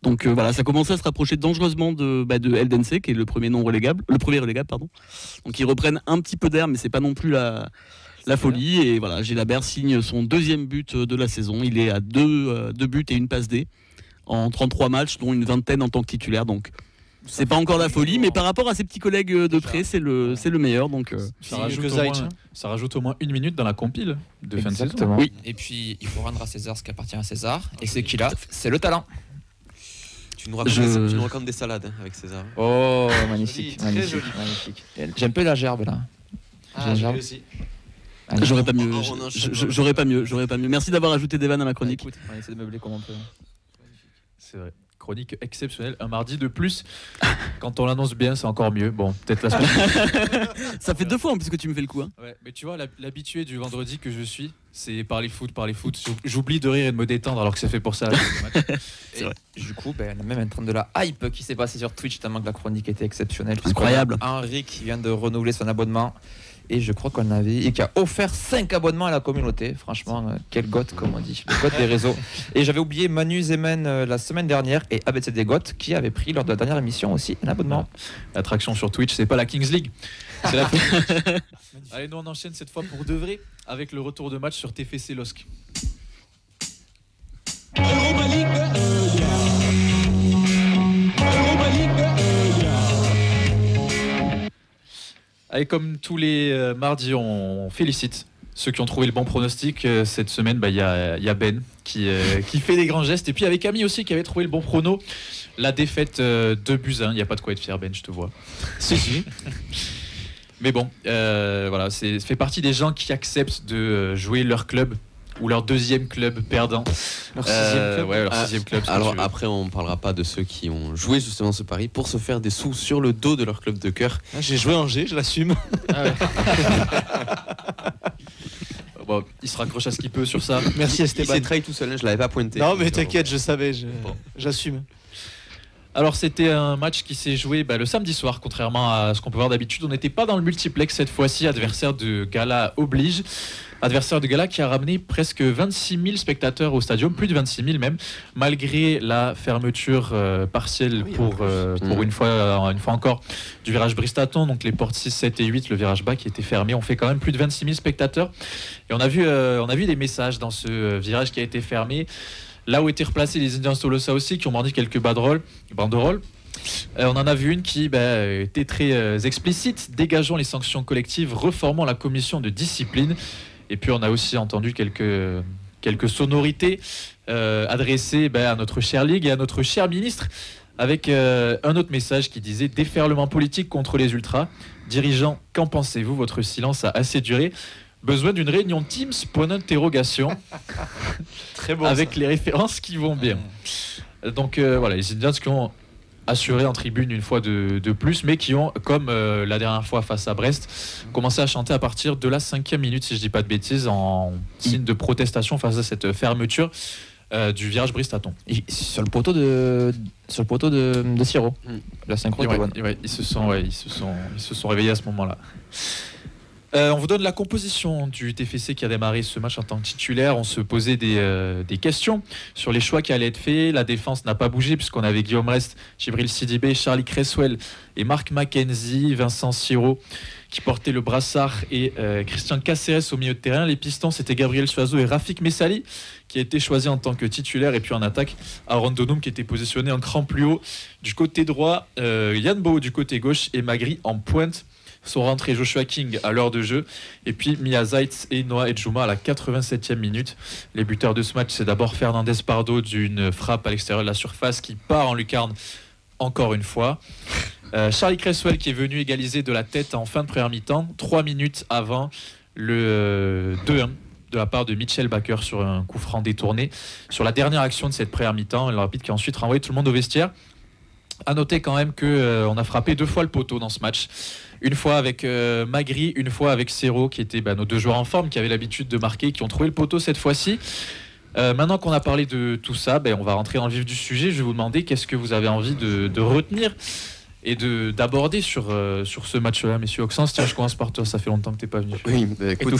Donc voilà, ça commençait à se rapprocher dangereusement de Eldense qui est le premier relégable. Donc ils reprennent un petit peu d'air, mais c'est pas non plus la folie. Et voilà, Gelabert signe son 2e but de la saison. Il est à 2 buts et une passe D en 33 matchs, dont une vingtaine en tant que titulaire. Donc C'est pas encore la folie, mais par rapport à ses petits collègues de près, c'est le meilleur. Donc, ça rajoute au moins 1 minute dans la compile de fin de saison. Oui. Et puis, il faut rendre à César ce qui appartient à César. Et c'est qu'il a, c'est le talent. Tu nous racontes des salades avec César. Oh, magnifique. Joli, magnifique. J'ai un peu la gerbe là. J'ai aussi. J'aurais pas mieux. J'aurais pas mieux. Merci d'avoir ajouté des vannes à ma chronique. Écoute, on essaie de meubler comme on peut. C'est vrai. Chronique exceptionnelle, un mardi de plus. Quand on l'annonce bien, c'est encore mieux. Bon, peut-être la semaine. Ça fait 2 fois en plus que tu me fais le coup. Hein. Ouais, mais tu vois, l'habitué du vendredi que je suis, c'est parler foot. J'oublie de rire et de me détendre alors que c'est fait pour ça. C'est vrai. Du coup, on a même un train de la hype qui s'est passé sur Twitch tellement que la chronique était exceptionnelle. Incroyable. Henri qui vient de renouveler son abonnement. Et je crois qu'on avait. Et qui a offert 5 abonnements à la communauté. Franchement, quel goth, comme on dit. Le goth des réseaux. Et j'avais oublié Manu Zemen la semaine dernière et ABCD Goth qui avait pris lors de la dernière émission aussi un abonnement. L'attraction sur Twitch, c'est pas la Kings League. C'est la Allez, nous on enchaîne cette fois pour de vrai avec le retour de match sur TFC LOSC. Allez, comme tous les mardis, on félicite ceux qui ont trouvé le bon pronostic. Cette semaine, y a Ben qui fait des grands gestes. Et puis avec Camille aussi qui avait trouvé le bon prono. La défaite 2-1. Il n'y a pas de quoi être fier, Ben, je te vois. Si. Mais bon, voilà, ça fait partie des gens qui acceptent de jouer leur club ou leur deuxième club perdant. Leur 6e club. Ouais, leur 6e club. Alors après, on parlera pas de ceux qui ont joué justement ce pari pour se faire des sous sur le dos de leur club de cœur. J'ai joué Angers, je l'assume. Bon, il se raccroche à ce qu'il peut sur ça. Merci Esteban. Il s'est trahi tout seul, je l'avais pas pointé. Non mais t'inquiète, je savais, j'assume. Alors c'était un match qui s'est joué le samedi soir, contrairement à ce qu'on peut voir d'habitude. On n'était pas dans le multiplex cette fois-ci, adversaire de Gala oblige. Adversaire de Gala qui a ramené presque 26 000 spectateurs au stadium, plus de 26 000 même, malgré la fermeture partielle pour une fois encore du virage Bristaton, donc les portes 6, 7 et 8, le virage bas qui était fermé. On fait quand même plus de 26 000 spectateurs. Et on a vu des messages dans ce virage qui a été fermé. Là où étaient replacés les Indians Tolosa aussi, qui ont brandi quelques banderoles. On en a vu une qui était très explicite. Dégageons les sanctions collectives, reformons la commission de discipline. Et puis on a aussi entendu quelques sonorités adressées à notre chère Ligue et à notre cher ministre, avec un autre message qui disait « Déferlement politique contre les ultras. Dirigeants, qu'en pensez-vous? Votre silence a assez duré. Besoin d'une réunion Teams, point d'interrogation. » Très bon. Avec les références qui vont bien. Donc voilà, les Indians qui ont assuré en tribune une fois de plus, mais qui ont, comme la dernière fois face à Brest, commencé à chanter à partir de la 5e minute, si je dis pas de bêtises, en signe de protestation face à cette fermeture du virage Bristaton. Sur le poteau de Siro, la synchro était bonne. Ils se sont réveillés à ce moment-là. On vous donne la composition du TFC qui a démarré ce match en tant que titulaire. On se posait des questions sur les choix qui allaient être faits. La défense n'a pas bougé puisqu'on avait Guillaume Rest, Djibril Sidibé, Charlie Cresswell et Marc Mackenzie, Vincent Siro qui portaient le brassard et Christian Cáceres au milieu de terrain. Les pistons, c'était Gabriel Suazo et Rafik Messali qui a été choisi en tant que titulaire. Et puis en attaque, Aaron Donum qui était positionné en cran plus haut du côté droit, Yann Bo du côté gauche et Magri en pointe. Sont rentrés Joshua King à l'heure de jeu et puis Mia Zaitz et Noah Edjouma à la 87e minute. Les buteurs de ce match, c'est d'abord Fernandez Pardo d'une frappe à l'extérieur de la surface qui part en lucarne encore une fois. Charlie Cresswell qui est venu égaliser de la tête en fin de première mi-temps, 3 minutes avant le 2-1 de la part de Mitchell Baker sur un coup franc détourné. Sur la dernière action de cette première mi-temps, le Rapide qui a ensuite renvoyé tout le monde au vestiaire. À noter quand même qu'on a frappé 2 fois le poteau dans ce match. Une fois avec Magri, une fois avec Sero, qui étaient nos 2 joueurs en forme, qui avaient l'habitude de marquer, qui ont trouvé le poteau cette fois-ci. Maintenant qu'on a parlé de tout ça, on va rentrer dans le vif du sujet. Je vais vous demander qu'est-ce que vous avez envie de retenir et d'aborder sur ce match-là, messieurs. Oxens, tiens, je commence par toi, ça fait longtemps que tu n'es pas venu. Oui, écoute,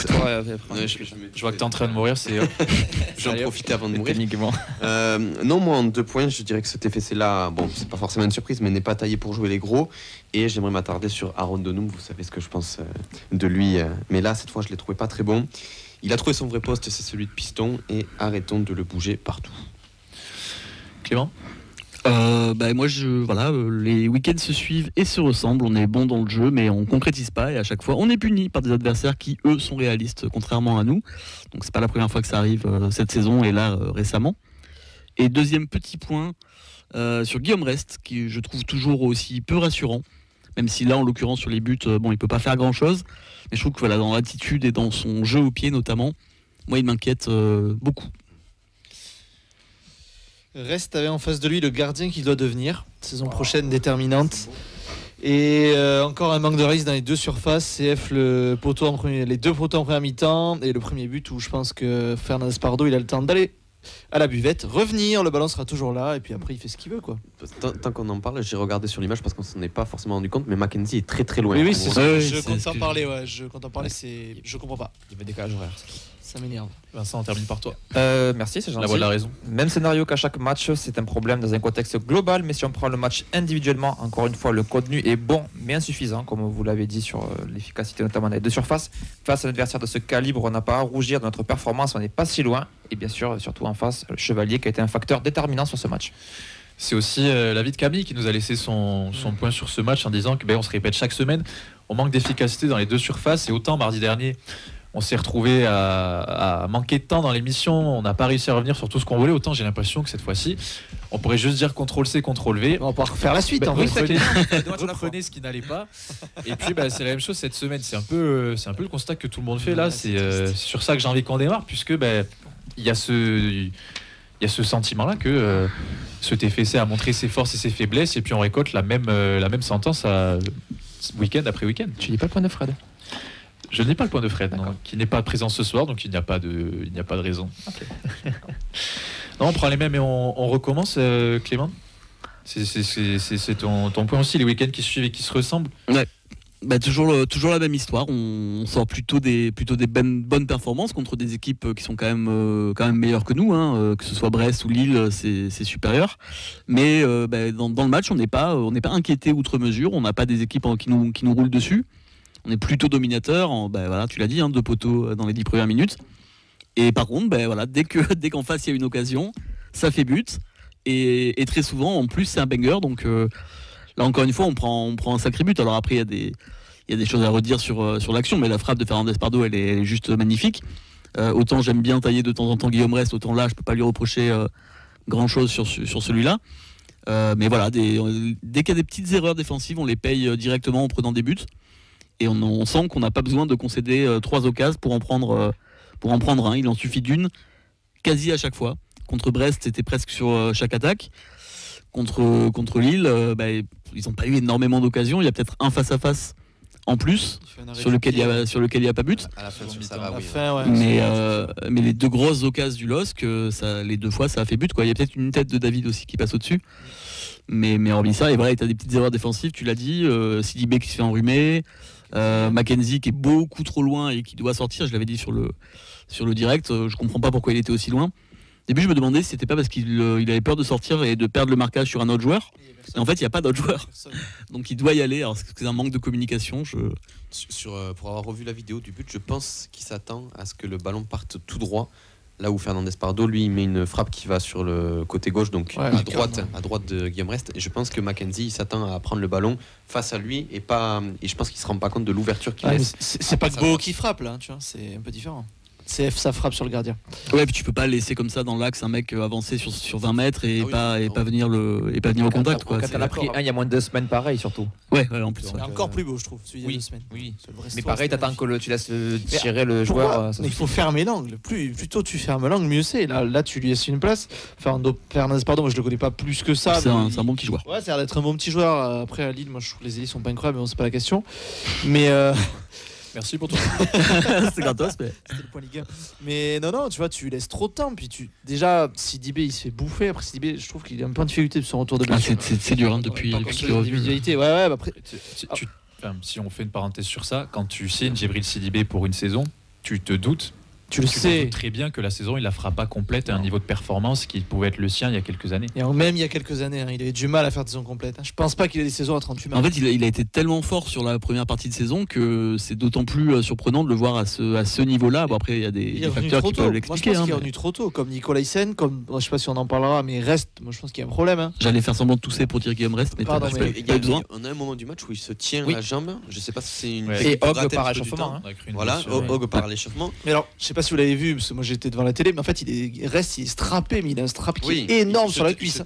je vois que tu es en train de mourir, c'est... J'en profitais avant de mourir. Non, moi, en 2 points, je dirais que ce TFC-là, bon, c'est pas forcément une surprise, mais n'est pas taillé pour jouer les gros. Et j'aimerais m'attarder sur Aaron Donum, vous savez ce que je pense de lui. Mais là, cette fois, je ne l'ai trouvé pas très bon. Il a trouvé son vrai poste, c'est celui de piston, et arrêtons de le bouger partout. Clément ? Moi, les week-ends se suivent et se ressemblent. On est bon dans le jeu, mais on concrétise pas. Et à chaque fois, on est puni par des adversaires qui, eux, sont réalistes, contrairement à nous. Donc, c'est pas la première fois que ça arrive cette saison et là récemment. Et deuxième petit point sur Guillaume Rest, qui je trouve toujours aussi peu rassurant. Même si là, en l'occurrence, sur les buts, il peut pas faire grand-chose. Mais je trouve que dans l'attitude et dans son jeu au pied notamment, moi, il m'inquiète beaucoup. Reste avait en face de lui le gardien qu'il doit devenir, saison prochaine déterminante. Et encore un manque de réussite dans les deux surfaces. CF les deux poteaux en première mi-temps. Et le premier but où je pense que Fernandez Pardo il a le temps d'aller à la buvette, revenir, le ballon sera toujours là et puis après il fait ce qu'il veut quoi. Tant qu'on en parle, j'ai regardé sur l'image parce qu'on s'en est pas forcément rendu compte, mais Mackenzie est très très loin. Oui, c'est ça. Je compte en parler, je comprends pas. Il y avait des décalage horaire. Ça m'énerve. Vincent, on termine par toi. Merci, c'est gentil. La voix de la raison. Même scénario qu'à chaque match, c'est un problème dans un contexte global, mais si on prend le match individuellement, encore une fois, le contenu est bon mais insuffisant, comme vous l'avez dit sur l'efficacité notamment dans les deux surfaces. Face à un adversaire de ce calibre, on n'a pas à rougir de notre performance, on n'est pas si loin. Et bien sûr, surtout en face, le Chevalier qui a été un facteur déterminant sur ce match. C'est aussi l'avis de Camille qui nous a laissé son point sur ce match en disant que on se répète chaque semaine, on manque d'efficacité dans les deux surfaces et autant mardi dernier on s'est retrouvé à manquer de temps dans l'émission, on n'a pas réussi à revenir sur tout ce qu'on voulait, autant j'ai l'impression que cette fois-ci on pourrait juste dire CTRL-C, CTRL-V. On va pouvoir faire la suite. Reprenez ce qui n'allait pas. Et puis c'est la même chose cette semaine, c'est un peu le constat que tout le monde fait là, c'est sur ça que j'ai envie qu'on démarre, puisque il y a ce sentiment-là que ce TFC a montré ses forces et ses faiblesses, et puis on récolte la même sentence week-end après week-end. Tu dis pas le point de Fred? Je n'ai pas le point de Fred, non, qui n'est pas présent ce soir, donc il n'y a pas de raison. Okay. Non, on prend les mêmes et on recommence, Clément. C'est ton point aussi, les week-ends qui se suivent et qui se ressemblent. Ouais. Toujours la même histoire. On sort plutôt des bonnes performances contre des équipes qui sont quand même meilleures que nous, que ce soit Brest ou Lille, c'est supérieur. Mais dans le match, on n'est pas inquiété outre mesure. On n'a pas des équipes qui nous roulent dessus. On est plutôt dominateur. Tu l'as dit, 2 poteaux dans les 10 premières minutes. Et par contre, dès qu'en face il y a une occasion, ça fait but. Et très souvent, en plus, c'est un banger. Donc là, encore une fois, on prend un sacré but. Alors après, il y a des choses à redire sur l'action, mais la frappe de Fernandez Pardo, elle est juste magnifique. Autant j'aime bien tailler de temps en temps Guillaume Rest, autant là, je peux pas lui reprocher grand-chose sur celui-là. Mais voilà, dès qu'il y a des petites erreurs défensives, on les paye directement en prenant des buts. Et on sent qu'on n'a pas besoin de concéder 3 occasions pour en prendre un. Il en suffit d'une, quasi à chaque fois. Contre Brest, c'était presque sur chaque attaque. Contre Lille, ils n'ont pas eu énormément d'occasions. Il y a peut-être un face-à-face en plus sur lequel il n'y a pas but. À la fin, ça va, oui. Mais les 2 grosses occasions du LOSC, les 2 fois, ça a fait but. Il y a peut-être une tête de David aussi qui passe au-dessus. Mais hormis ça, et voilà, tu as des petites erreurs défensives, tu l'as dit. Sidibé qui se fait enrhumer. Mackenzie qui est beaucoup trop loin et qui doit sortir. Je l'avais dit sur le direct. Je comprends pas pourquoi il était aussi loin. Au début, je me demandais si c'était pas parce qu'il avait peur de sortir et de perdre le marquage sur un autre joueur. Et en fait, il n'y a pas d'autre joueur. Donc il doit y aller. Alors c'est un manque de communication. Pour avoir revu la vidéo du but, je pense qu'il s'attend à ce que le ballon parte tout droit. Là où Fernandez Pardo, lui, il met une frappe qui va sur le côté gauche, donc à droite de Guillaume Rest. Et je pense que Mackenzie, il s'attend à prendre le ballon face à lui et je pense qu'il se rend pas compte de l'ouverture qu'il laisse. C'est pas Gbo qui frappe là, tu vois, c'est un peu différent. CF, ça frappe sur le gardien. Ouais, puis tu peux pas laisser comme ça dans l'axe un mec avancer sur 20 mètres et pas venir au contact. Quand t'en as pris un il y a moins de 2 semaines, pareil surtout. Ouais, en plus. C'est encore plus beau, je trouve, celui il y a 2 semaines. Oui. Mais pareil, t'attends que tu laisses tirer le joueur. Mais il faut fermer l'angle. Plutôt tu fermes l'angle, mieux c'est. Là, tu lui laisses une place. Fernandez, pardon, moi je le connais pas plus que ça. C'est un bon petit joueur. Ouais, ça a l'air d'être un bon petit joueur. Après à Lille, moi je trouve les élites sont pas incroyables, mais bon, c'est pas la question. Mais merci pour toi. C'est gratos, mais c'était le point Ligue 1. Mais non, tu vois, tu laisses trop de temps. Puis déjà, Sidibé, il se fait bouffer. Après Sidibé, je trouve qu'il est un peu en difficulté de son retour de blessure. C'est dur depuis qu'il est revenu. Ouais, après. Si on fait une parenthèse sur ça, quand tu signes Djibril Sidibé pour une saison, tu te doutes Tu le sais très bien que la saison, il la fera pas complète à un niveau de performance qui pouvait être le sien il y a quelques années. Et même il y a quelques années, il avait du mal à faire des saisons complètes. Je pense pas qu'il ait des saisons à 38 matchs. En fait, il a été tellement fort sur la première partie de saison que c'est d'autant plus surprenant de le voir à ce niveau-là. Bon, après, il y a des facteurs qui peuvent l'expliquer. Moi, je pense qu'il est revenu trop tôt, comme Nicolaisen, comme je sais pas si on en parlera, mais Rest. Moi, je pense qu'il y a un problème. J'allais faire semblant de tousser pour dire Guillaume Rest, mais on a un moment du match où il se tient la jambe. Je sais pas si c'est une. Et Hogg par échauffement. Voilà, Hogg par l'échauffement. Mais alors, je sais pas si vous l'avez vu, parce que moi j'étais devant la télé, mais en fait il est strappé, mais il a un strap qui est énorme sur la cuisse.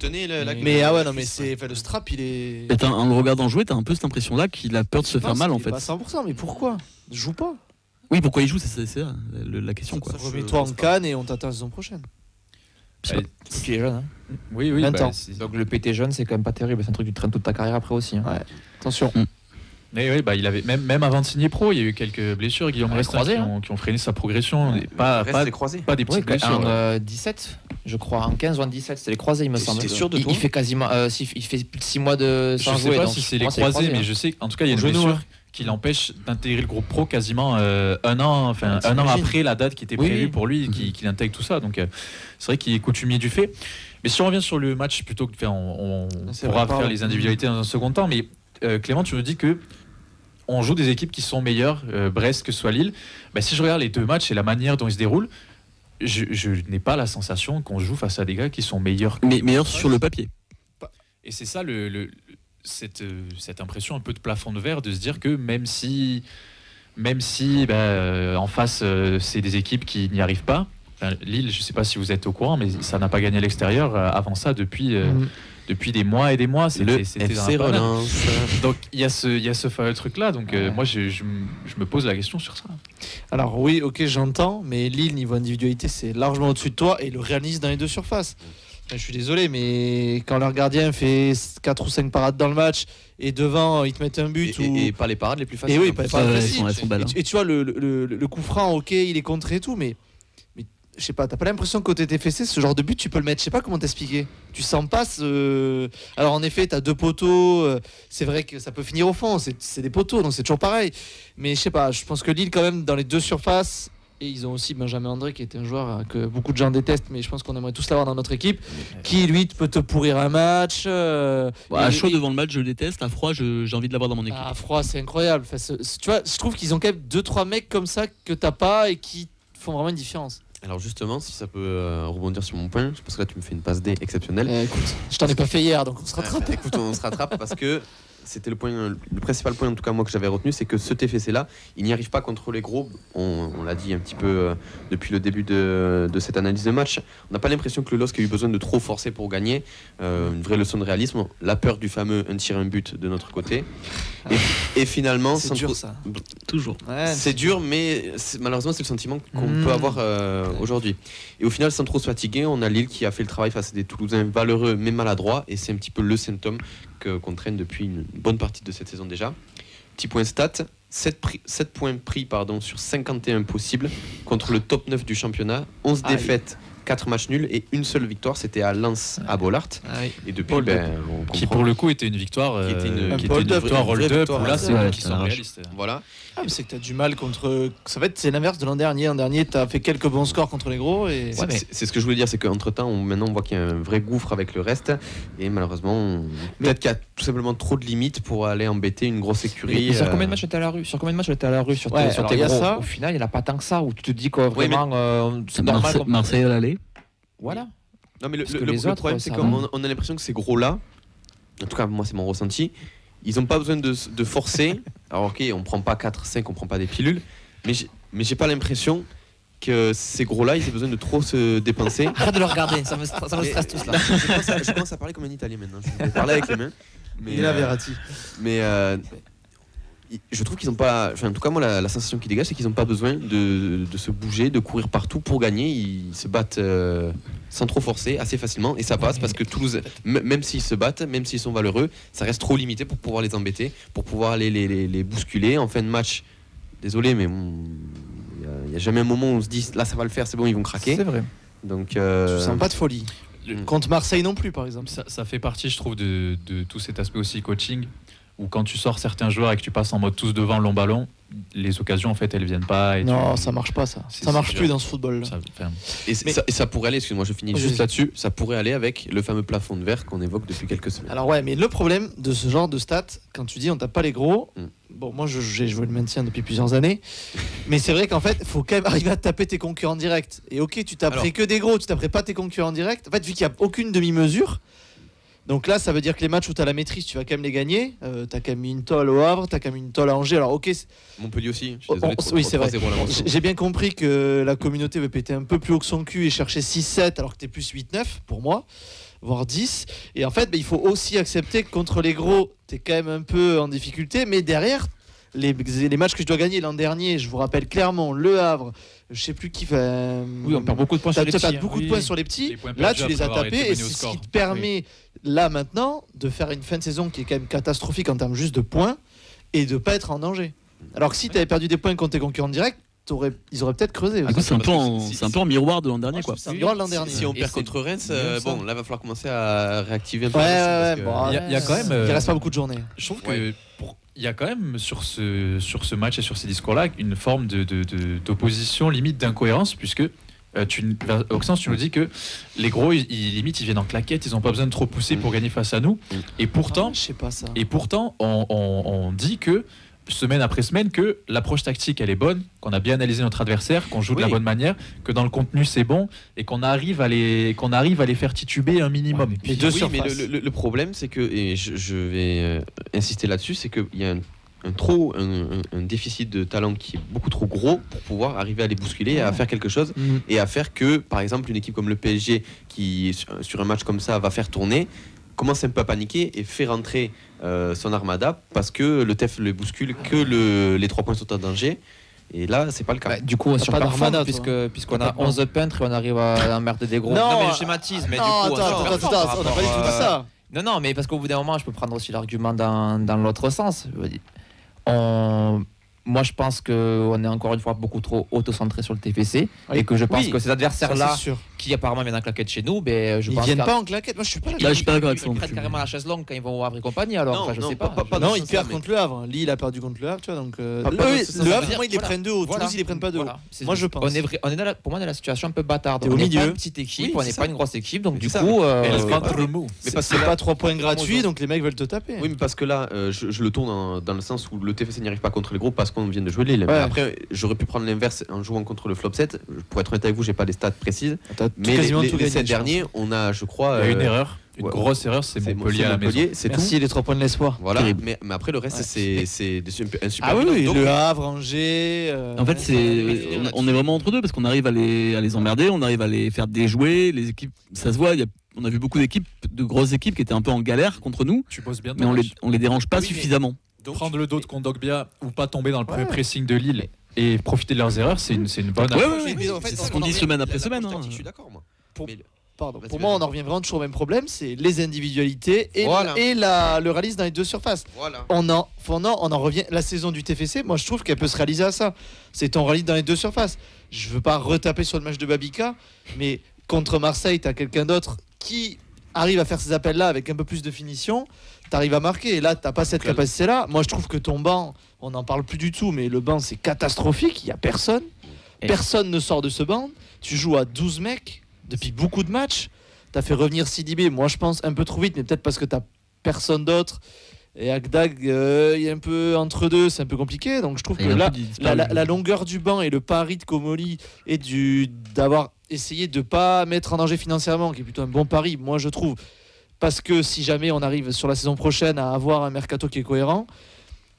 Mais ah ouais, non, mais c'est le strap, il est. En le regardant jouer, t'as un peu cette impression-là qu'il a peur de se faire mal en fait. Pas 100%, mais pourquoi ? Joue pas. Oui, pourquoi il joue, c'est ça la question quoi. Remets-toi en canne et on t'attend la saison prochaine. Il est jeune. Hein. Oui. 20 ans. Donc le PT jeune, c'est quand même pas terrible. C'est un truc que tu traînes toute ta carrière après aussi. Hein. Ouais. Attention. Mais oui, il avait même avant de signer pro, il y a eu quelques blessures. Guillaume Rest qui ont freiné sa progression. Pas des petites blessures. En 17, je crois, en 15 ou en 17, c'était les croisés, il me semble. T'es sûr de toi ? Il fait quasiment, il fait plus de 6 mois de sans jouer. Je sais pas si c'est les croisés, mais je sais qu'en tout cas, il y a une blessure qui l'empêche d'intégrer le groupe pro quasiment un an après la date qui était prévue pour lui, qu'il intègre tout ça. Donc c'est vrai qu'il est coutumier du fait. Mais si on revient sur le match, plutôt que on pourra faire les individualités dans un second temps, mais Clément, tu me dis que on joue des équipes qui sont meilleures, Brest que soit Lille. Si je regarde les deux matchs et la manière dont ils se déroulent, je n'ai pas la sensation qu'on joue face à des gars qui sont meilleurs. Mais meilleurs sur le papier. Et c'est ça cette impression un peu de plafond de verre de se dire que même si en face c'est des équipes qui n'y arrivent pas. Lille, je ne sais pas si vous êtes au courant, mais ça n'a pas gagné à l'extérieur avant ça depuis des mois et des mois. C'était FC relance. Donc il y a ce fameux truc là. Donc moi je me pose la question sur ça. Alors oui, ok, j'entends, mais Lille niveau individualité c'est largement au-dessus de toi et le réalise dans les deux surfaces. Je suis désolé, mais quand leur gardien fait 4 ou 5 parades dans le match et devant ils te mettent un but et pas les parades les plus faciles. Et oui, pas les parades faciles. Et tu vois le coup franc, ok, il est contré et tout, mais je sais pas, t'as pas l'impression que côté TFC, ce genre de but tu peux le mettre, je sais pas comment t'expliquer. Tu sens pas Alors en effet, t'as 2 poteaux, c'est vrai que ça peut finir au fond, c'est des poteaux, donc c'est toujours pareil. Mais je sais pas, je pense que Lille quand même dans les deux surfaces. Et ils ont aussi Benjamin André qui était un joueur que beaucoup de gens détestent, mais je pense qu'on aimerait tous l'avoir dans notre équipe, qui lui peut te pourrir un match. À chaud devant le match, je le déteste. À froid, j'ai envie de l'avoir dans mon équipe. À froid, c'est incroyable. Tu vois, je trouve qu'ils ont quand même 2-3 mecs comme ça que t'as pas et qui font vraiment une différence. Alors justement, si ça peut rebondir sur mon point, parce que là tu me fais une passe D exceptionnelle. Écoute, je t'en ai pas fait hier, donc on se rattrape. Écoute, on se rattrape parce que c'était le principal point en tout cas moi que j'avais retenu, c'est que ce TFC là, il n'y arrive pas contre les gros. On l'a dit un petit peu depuis le début de cette analyse de match. On n'a pas l'impression que le LOSC a eu besoin de trop forcer pour gagner. Une vraie leçon de réalisme. La peur du fameux un tir un but de notre côté. Et finalement, c'est dur ça. Toujours. Ouais, c'est dur, mais malheureusement c'est le sentiment qu'on peut avoir aujourd'hui. Et au final, sans trop se fatiguer, on a Lille qui a fait le travail face à des Toulousains valeureux mais maladroits, et c'est un petit peu le symptôme qu'on traîne depuis une bonne partie de cette saison déjà. Petit point stat, 7 points pris sur 51 possibles contre le top 9 du championnat, 11 défaites, 4 matchs nuls et une seule victoire, c'était à Lens à Bollaert. Et depuis, qui pour le coup était une victoire, victoire roll-up, où là c'est eux qui sont réalistes. Voilà. Mais c'est que t'as du mal contre. C'est l'inverse de l'an dernier. L'an dernier, t'as fait quelques bons scores contre les gros. Et... C'est ce que je voulais dire, c'est qu'entre temps, maintenant on voit qu'il y a un vrai gouffre avec le reste. Et malheureusement, peut-être qu'il y a tout simplement trop de limites pour aller embêter une grosse écurie. Sur combien de matchs t'es à la rue Sur tes gros, au final, il n'y en a pas tant que ça où tu te dis que vraiment c'est normal. Marseille à l'aller. Voilà. Non, mais le problème, c'est qu'on a l'impression que ces gros-là, en tout cas, moi, c'est mon ressenti, ils n'ont pas besoin de forcer. Alors, ok, on prend pas 4-5, on prend pas des pilules, mais j'ai pas l'impression que ces gros-là, ils aient besoin de trop se dépenser. Arrête de le regarder, ça me stresse tous là. Je commence à parler comme un Italien maintenant. Je vais parler avec les mains. Mais là, Verratti. Mais je trouve qu'ils n'ont pas. Enfin, en tout cas, moi, la sensation qui dégage, c'est qu'ils n'ont pas besoin de se bouger, de courir partout pour gagner. Ils se battent sans trop forcer, assez facilement, et ça passe parce que Toulouse, même s'ils se battent, même s'ils sont valeureux, ça reste trop limité pour pouvoir les embêter, pour pouvoir aller les bousculer en fin de match. Désolé, mais il n'y a jamais un moment où on se dit là, ça va le faire, c'est bon, ils vont craquer. C'est vrai. Donc, tu sens pas de folie. Contre Marseille non plus, par exemple. Ça fait partie, je trouve, de tout cet aspect aussi coaching, où quand tu sors certains joueurs et que tu passes en mode tous devant le long ballon, les occasions en fait elles viennent pas. Non, ça marche pas ça. Ça marche plus dans ce football. Et ça pourrait aller, excuse-moi, je finis juste là-dessus, ça pourrait aller avec le fameux plafond de verre qu'on évoque depuis quelques semaines. Alors ouais, mais le problème de ce genre de stats, quand tu dis on tape pas les gros, bon moi j'ai joué le maintien depuis plusieurs années, mais c'est vrai qu'en fait faut quand même arriver à taper tes concurrents directs. Et ok, tu taperais que des gros, tu taperais pas tes concurrents directs. En fait, vu qu'il n'y a aucune demi-mesure, donc là ça veut dire que les matchs où tu as la maîtrise, tu vas quand même les gagner. Tu as quand même mis une tolle au Havre, tu as quand même mis une tolle à Angers. Alors ok, Montpellier aussi, je suis désolé, oui c'est vrai. J'ai bien compris que la communauté veut péter un peu plus haut que son cul et chercher 6-7 alors que tu es plus 8-9 pour moi, voire 10. Et en fait il faut aussi accepter que contre les gros tu es quand même un peu en difficulté, mais derrière les matchs que je dois gagner l'an dernier, je vous rappelle Clermont, Le Havre, je sais plus qui fait. Oui, on perd beaucoup de points sur les petits. Beaucoup de points sur les petits. Là, tu les as tapés et c'est ce qui te permet, là maintenant, de faire une fin de saison qui est quand même catastrophique en termes juste de points et de pas être en danger. Alors que si tu avais perdu des points contre tes concurrents directs, ils auraient peut-être creusé. C'est un peu en miroir de l'an dernier, quoi. C'est un miroir de l'an dernier. Si on perd contre Reims, bon, là va falloir commencer à réactiver un peu. Il y a quand même. Il reste pas beaucoup de journées. Je trouve que il y a quand même sur ce match et sur ces discours-là une forme d'opposition, limite d'incohérence, puisque Auxence, tu nous dis que les gros, ils viennent en claquette, ils n'ont pas besoin de trop pousser pour gagner face à nous. Et pourtant, je sais pas ça. Et pourtant, on dit que semaine après semaine que l'approche tactique elle est bonne, qu'on a bien analysé notre adversaire, qu'on joue de la bonne manière, que dans le contenu c'est bon et qu'on arrive à les faire tituber un minimum. Mais le problème c'est que, et je vais insister là-dessus, c'est qu'il y a un déficit de talent qui est beaucoup trop gros pour pouvoir arriver à les bousculer et à faire quelque chose et à faire que, par exemple, une équipe comme le PSG qui sur un match comme ça va faire tourner, commence un peu à paniquer et fait rentrer son armada parce que le TEF le bouscule, que les 3 points sont en danger. Et là, c'est pas le cas. Du coup, on surperforme puisqu'on a 11 peintres et on arrive à emmerder des gros. Non, mais je schématise. Mais du coup, on n'a pas du tout dit ça. Non, mais parce qu'au bout d'un moment, je peux prendre aussi l'argument dans l'autre sens. Moi, je pense qu'on est encore une fois beaucoup trop auto-centré sur le TFC et que je pense que ces adversaires-là, qui apparemment viennent en claquette chez nous, ils viennent pas en claquette. Moi, je suis pas d'accord avec ça. Ils prennent carrément la chaise longue quand ils vont au Havre et compagnie. Alors, je sais pas. Non, ils perdent contre le Havre. Lille a perdu contre le Havre, tu vois. Donc, le Havre, moi, ils les prennent de haut. Toulouse, ils les prennent pas de haut. Moi, je pense. On est pour moi dans la situation un peu bâtarde. On n'est pas une petite équipe, on n'est pas une grosse équipe, donc du coup, mais c'est pas 3 points gratuits, donc les mecs veulent te taper. Oui, mais parce que là, je le tourne dans le sens où le TFC n'y arrive pas contre les gros parce qu'on vient de jouer Lille. Après, j'aurais pu prendre l'inverse en jouant contre le flop 7. Pour être honnête avec vous, j'ai pas les stats précises. Mais les 7 derniers, on a, je crois. Il y a une erreur. Une grosse erreur, c'est Montpellier à la maison. C'est tout. Merci les 3 points de l'espoir. Voilà. Mais après, le reste, c'est un super. Ah oui, le Havre, Angers. En fait, on est vraiment entre deux parce qu'on arrive à les emmerder, on arrive à les faire déjouer. Les équipes, ça se voit. On a vu beaucoup d'équipes, de grosses équipes qui étaient un peu en galère contre nous. Tu bosses bien. Mais on les dérange pas suffisamment. Prendre le dos de Kondogbia ou pas tomber dans le premier pressing de Lille et profiter de leurs erreurs, c'est une bonne approche. C'est ce qu'on dit semaine après semaine. Je suis d'accord, moi. Pour moi, on en revient vraiment toujours au même problème, c'est les individualités et le réalisme dans les deux surfaces. On en revient. La saison du TFC, moi je trouve qu'elle peut se réaliser à ça. C'est ton réalisme dans les deux surfaces. Je veux pas retaper sur le match de Babika, mais contre Marseille, tu as quelqu'un d'autre qui arrive à faire ces appels-là avec un peu plus de finition. T'arrives à marquer et là t'as pas cette capacité-là. Moi je trouve que ton banc, on n'en parle plus du tout, mais le banc c'est catastrophique. Il y a personne. Personne ne sort de ce banc. Tu joues à 12 mecs depuis beaucoup de matchs. T'as fait revenir Sidibé, moi je pense un peu trop vite, mais peut-être parce que t'as personne d'autre. Et Agdag, il est un peu entre deux, c'est un peu compliqué. Donc je trouve que là, la longueur du banc et le pari de Comoli et d'avoir essayé de pas mettre en danger financièrement, qui est plutôt un bon pari, moi je trouve. Parce que si jamais on arrive sur la saison prochaine à avoir un mercato qui est cohérent,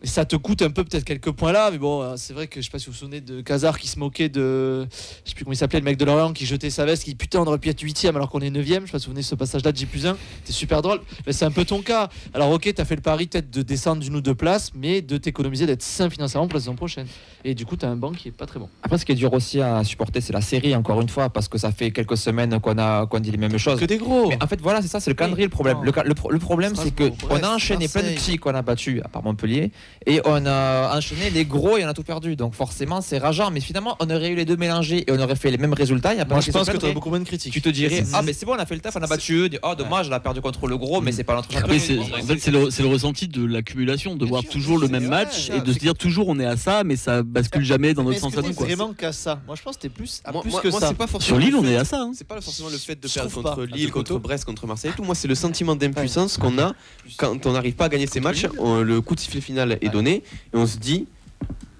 ça te coûte un peu peut-être quelques points là, mais bon, c'est vrai que je sais pas si vous vous souvenez de Cazard qui se moquait de, je sais plus comment il s'appelait, le mec de Lorient qui jetait sa veste, qui dit putain on aurait pu être 8ème alors qu'on est 9ème, je sais pas si vous vous souvenez de ce passage là de J+1, c'était super drôle, mais c'est un peu ton cas. Alors ok, t'as fait le pari peut-être de descendre d'une ou deux places, mais de t'économiser, d'être sain financièrement pour la saison prochaine, et du coup t'as un banc qui est pas très bon. Après ce qui est dur aussi à supporter c'est la série encore une fois, parce que ça fait quelques semaines qu'on dit les mêmes choses. Que des gros. Mais en fait voilà, c'est ça, c'est le calendrier le problème. Le problème c'est qu'on a enchaîné plein de petits qu'on a battus à part Montpellier. Et on a enchaîné les gros et on a tout perdu. Donc forcément, c'est rageant. Mais finalement, on aurait eu les deux mélangés et on aurait fait les mêmes résultats. Moi, je pense que tu aurais beaucoup moins de critiques. Tu te dirais, ah, mais c'est bon, on a fait le taf, on a battu eux. Oh, dommage, on a perdu contre le gros, mais c'est pas notre champion. Après, c'est le ressenti de l'accumulation, de voir toujours le même match et de se dire toujours on est à ça, mais ça bascule jamais dans notre sens à nous. C'est vraiment qu'à ça. Moi, je pense que c'était plus que ça. Sur Lille, on est à ça. C'est pas forcément le fait de perdre contre Lille, contre Brest, contre Marseille et tout. Moi, c'est le sentiment d'impuissance qu'on a quand on n'arrive pas à gagner ces matchs. Le coup de sifflet final est donné et on se dit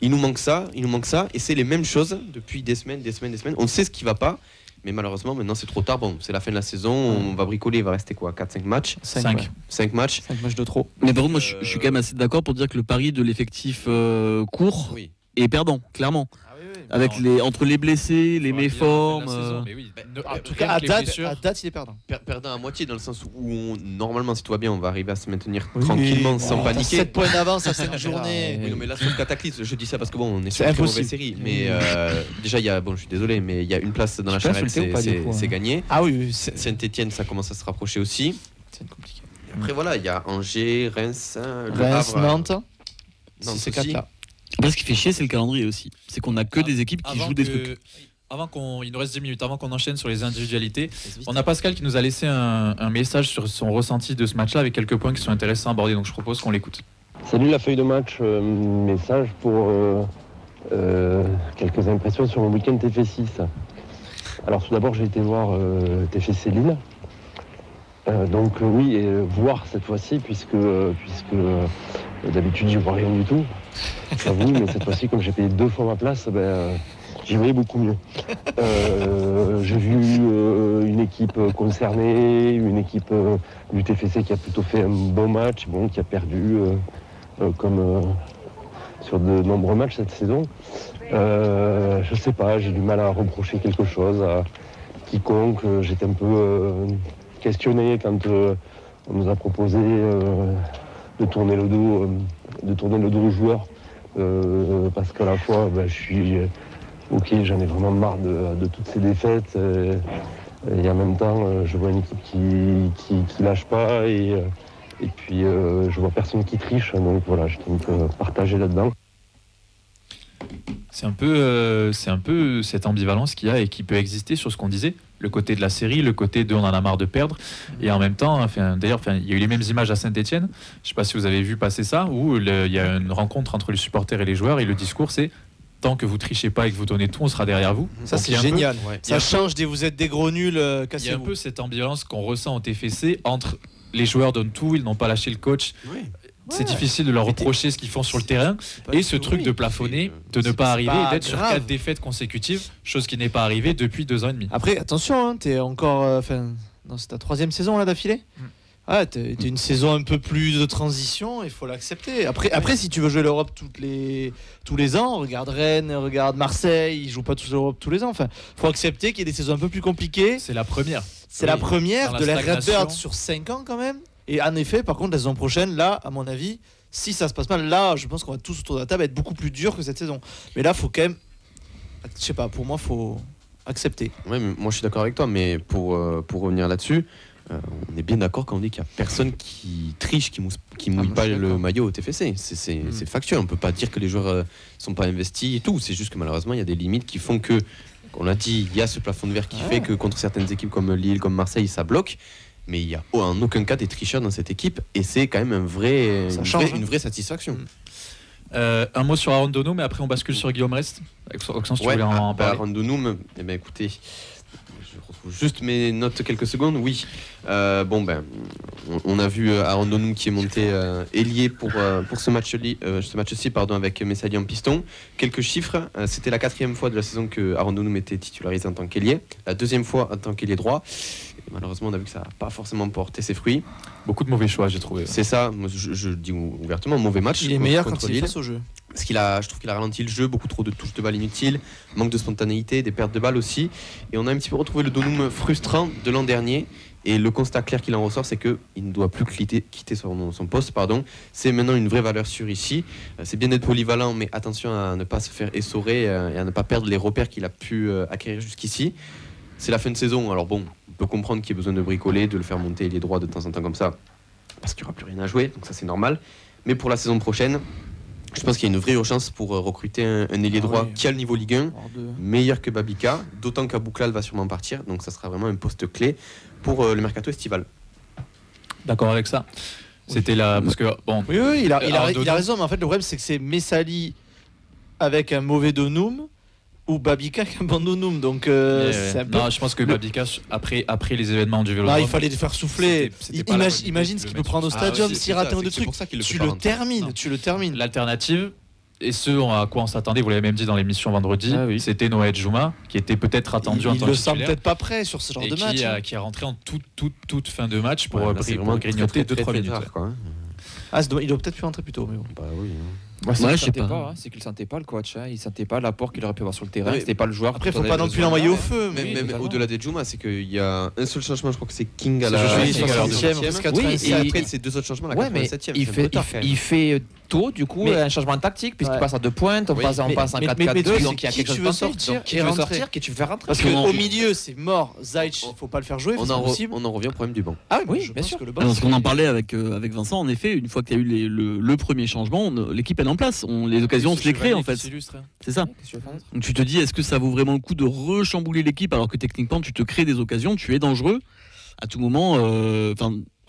il nous manque ça, et c'est les mêmes choses depuis des semaines. On sait ce qui va pas, mais malheureusement maintenant c'est trop tard. Bon, c'est la fin de la saison, on va bricoler, il va rester quoi, 4-5 matchs 5 matchs de trop. Mais par contre, moi je suis quand même assez d'accord pour dire que le pari de l'effectif court est perdant, clairement. Avec entre les blessés, les méformes. En tout cas, à date, il est perdant. Perdant à moitié, dans le sens où normalement, si tout va bien, on va arriver à se maintenir tranquillement sans paniquer. 7 points d'avance à 5 journées. Oui, non, mais là, sauf cataclysme, je dis ça parce que bon, on est sur une mauvaise série. Mais déjà, je suis désolé, mais il y a une place dans la charrette, c'est gagné. Ah oui. Saint-Etienne, ça commence à se rapprocher aussi. C'est compliqué. Après, voilà, il y a Angers, Reims, Nantes. C'est 4 là. Après, ce qui fait chier, c'est le calendrier aussi. C'est qu'on a que des équipes qui jouent des trucs. Il nous reste 10 minutes avant qu'on enchaîne sur les individualités. On a Pascal qui nous a laissé un message sur son ressenti de ce match-là avec quelques points qui sont intéressants à aborder. Donc je propose qu'on l'écoute. Salut la feuille de match, message pour quelques impressions sur le week-end TF6. Alors tout d'abord, j'ai été voir TFC Lille. Oui, et voir cette fois-ci puisque d'habitude j'y vois rien du tout. J'avoue, mais cette fois-ci, comme j'ai payé 2 fois ma place, j'y voyais beaucoup mieux. J'ai vu une équipe concernée, une équipe du TFC qui a plutôt fait un bon match, qui a perdu comme sur de nombreux matchs cette saison. Je sais pas, j'ai du mal à reprocher quelque chose à quiconque. J'étais un peu questionné quand on nous a proposé de tourner le dos aux joueurs parce qu'à la fois je suis j'en ai vraiment marre de toutes ces défaites et en même temps je vois une équipe qui lâche pas et puis je vois personne qui triche, donc voilà, je tenais à partager là-dedans. C'est un peu cette ambivalence qu'il y a et qui peut exister sur ce qu'on disait, le côté de la série, le côté de on en a marre de perdre, et en même temps, d'ailleurs, il y a eu les mêmes images à Saint-Etienne. Je ne sais pas si vous avez vu passer ça, où il y a une rencontre entre les supporters et les joueurs, et le discours c'est tant que vous trichez pas et que vous donnez tout, on sera derrière vous. Ça, donc, c'est génial. Ça change vous êtes des gros nuls, cassez-vous. Il y a un peu cette ambivalence qu'on ressent au TFC entre les joueurs donnent tout, ils n'ont pas lâché le coach. Oui. C'est difficile de leur reprocher ce qu'ils font sur le terrain, et ce truc de plafonner, de ne pas arriver et d'être sur 4 défaites consécutives, chose qui n'est pas arrivée depuis 2 ans et demi. Après, attention, t'es encore, c'est ta 3e saison là d'affilée. T'es une saison un peu plus de transition, il faut l'accepter. Après, si tu veux jouer l'Europe tous les ans, regarde Rennes, regarde Marseille, ils jouent pas tous l'Europe tous les ans. Faut accepter qu'il y ait des saisons un peu plus compliquées. C'est la première. La première de la Redbird sur 5 ans quand même. Et en effet, par contre, la saison prochaine, là, à mon avis, si ça se passe mal, là, je pense qu'on va tous autour de la table être beaucoup plus dur que cette saison. Mais là, faut quand même, je sais pas, pour moi, faut accepter. Ouais, mais moi, je suis d'accord avec toi, mais pour revenir là-dessus, on est bien d'accord quand on dit qu'il n'y a personne qui triche, qui mouille pas le maillot au TFC. C'est factuel. On peut pas dire que les joueurs sont pas investis et tout. C'est juste que malheureusement, il y a des limites qui font que, on l'a dit, il y a ce plafond de verre qui fait que contre certaines équipes comme Lille, comme Marseille, ça bloque. Mais il n'y a en aucun cas des tricheurs dans cette équipe, et c'est quand même une vraie satisfaction. Un mot sur Aaron Donum, mais après on bascule sur Guillaume Rest. Maxence, tu voulais en parler. Aaron Donum, écoutez, je retrouve juste mes notes quelques secondes. Oui, on a vu Aaron Donum qui est monté ailier pour ce match-ci, avec Messali en piston. Quelques chiffres, c'était la 4e fois de la saison que Aaron Donum était titularisé en tant qu'ailier, la 2e fois en tant qu'ailier droit. Malheureusement, on a vu que ça n'a pas forcément porté ses fruits. Beaucoup de mauvais choix, j'ai trouvé. C'est ça, moi, je dis ouvertement, mauvais match. Il est meilleur quand il est face au jeu. Parce je trouve qu'il a ralenti le jeu, beaucoup trop de touches de balles inutiles, manque de spontanéité, des pertes de balles aussi. Et on a un petit peu retrouvé le Donum frustrant de l'an dernier. Et le constat clair qu'il en ressort, c'est qu'il ne doit plus quitter son poste. C'est maintenant une vraie valeur sûre ici. C'est bien d'être polyvalent, mais attention à ne pas se faire essorer et à ne pas perdre les repères qu'il a pu acquérir jusqu'ici. C'est la fin de saison, alors bon, on peut comprendre qu'il y ait besoin de bricoler, de le faire monter les droits de temps en temps comme ça, parce qu'il n'y aura plus rien à jouer, donc ça c'est normal. Mais pour la saison prochaine, Je pense qu'il y a une vraie urgence pour recruter un ailier droit qui a le niveau Ligue 1, meilleur que Babika, d'autant qu'Abouklal va sûrement partir, donc ça sera vraiment un poste clé pour le mercato estival. D'accord avec ça. C'était là parce que bon. Oui, il a raison, mais en fait le problème c'est que c'est Messali avec un mauvais Donum ou Babika avec un bon Donum, donc c'est un peu... Non, je pense que Babika après les événements du Vélodrome, il fallait le faire souffler. Imagine ce qu'il peut prendre au stadium s'il rate un ou deux trucs. Tu le termines. L'alternative, et ce à quoi on s'attendait, vous l'avez même dit dans l'émission vendredi, c'était Noël Djouma, qui était peut-être attendu en tant que titulaire. Il le sent peut-être pas prêt sur ce genre de match. Qui est rentré en toute fin de match pour grignoter 2-3 minutes. Il doit peut-être pu rentrer plus tôt, mais bon. Bah oui. Je sais pas. C'est qu'il sentait pas le coach. Il sentait pas l'apport qu'il aurait pu avoir sur le terrain. C'était pas le joueur. Après, faut pas non plus l'envoyer au feu. Mais au-delà des Djouma, c'est qu'il y a un seul changement. Je crois que c'est King à la 60e. Et après, c'est 2 autres changements à la 87e. Il fait tôt, du coup, un changement tactique, puisqu'il passe à 2 pointes. On passe en 4-4-2. Donc il y a quelque chose de sortir. Qui veut sortir, qui tu veux faire rentrer. Parce qu'au milieu, c'est mort. Zayt, il faut pas le faire jouer. On en revient au problème du banc. Ah oui, bien sûr. Parce qu'on en parlait avec Vincent, en effet, une fois qu'il y a eu le premier changement, l'équipe est en place. Les occasions, on se les crée en fait. C'est ça. Donc tu te dis, est-ce que ça vaut vraiment le coup de rechambouler l'équipe alors que techniquement tu te crées des occasions, tu es dangereux à tout moment.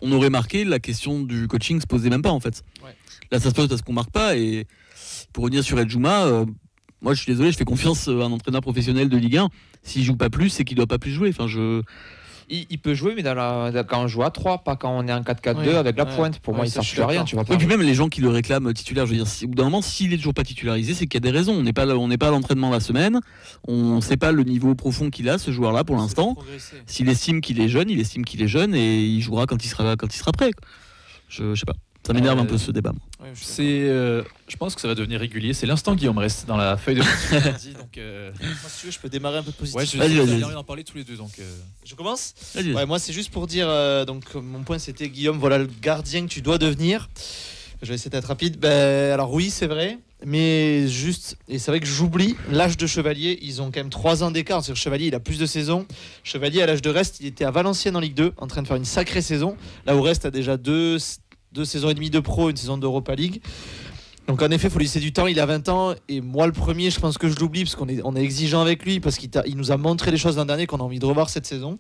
On aurait marqué, la question du coaching se posait même pas en fait. Là ça se pose parce qu'on marque pas. Et pour revenir sur El Djouma, moi je suis désolé, je fais confiance à un entraîneur professionnel de Ligue 1. S'il joue pas plus, c'est qu'il doit pas plus jouer. Il peut jouer, mais quand on joue à 3, pas quand on est en 4-4-2 avec la pointe. Pour moi, il ne sert plus à rien. Tu vois pas. Et puis même les gens qui le réclament titulaire, je veux dire, au bout d'un moment, s'il est toujours pas titularisé, c'est qu'il y a des raisons. On n'est pas à l'entraînement la semaine. On ne sait pas le niveau profond qu'il a, ce joueur-là, pour l'instant. S'il estime qu'il est jeune, et il jouera quand il sera prêt. Je sais pas. Ça m'énerve un peu ce débat. Je pense que ça va devenir régulier. C'est l'instant Guillaume reste dans la feuille de match. Donc, moi, si tu veux, je peux démarrer un peu positif. Vas-y. On en parler tous les deux. Donc, je commence. Moi, c'est juste pour dire. Donc, mon point, c'était Guillaume. Voilà le gardien que tu dois devenir. Je vais essayer d'être rapide. Alors oui, c'est vrai, mais juste. Et c'est vrai que j'oublie l'âge de Chevalier. Ils ont quand même 3 ans d'écart. C'est-à-dire Chevalier, il a plus de saisons. Chevalier, à l'âge de Rest, il était à Valenciennes en Ligue 2, en train de faire une sacrée saison. Là où Rest a déjà 2 saisons et demie de pro, une saison d'Europa League. Donc en effet, il faut lui laisser du temps. Il a 20 ans et moi le premier, je pense que je l'oublie parce qu'on est exigeant avec lui parce qu'il nous a montré des choses l'an dernier qu'on a envie de revoir cette saison.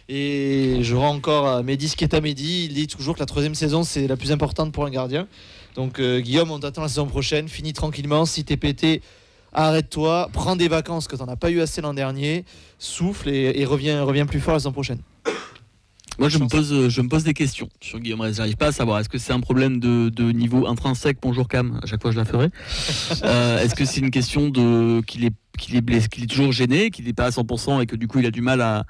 Et je rends encore à Mehdi ce qui est à Mehdi. Il dit toujours que la 3e saison c'est la plus importante pour un gardien. Donc Guillaume, on t'attend la saison prochaine. Finis tranquillement. Si t'es pété, arrête-toi, prends des vacances que t'en as pas eu assez l'an dernier. Souffle et reviens plus fort la saison prochaine. Moi, je me pose des questions sur Guillaume Rest. J'arrive pas à savoir. Est-ce que c'est un problème de niveau intrinsèque? Bonjour Cam. À chaque fois, je la ferai. Est-ce que c'est une question qu'il est blessé, qu'il est toujours gêné, qu'il n'est pas à 100% et que du coup, il a du mal à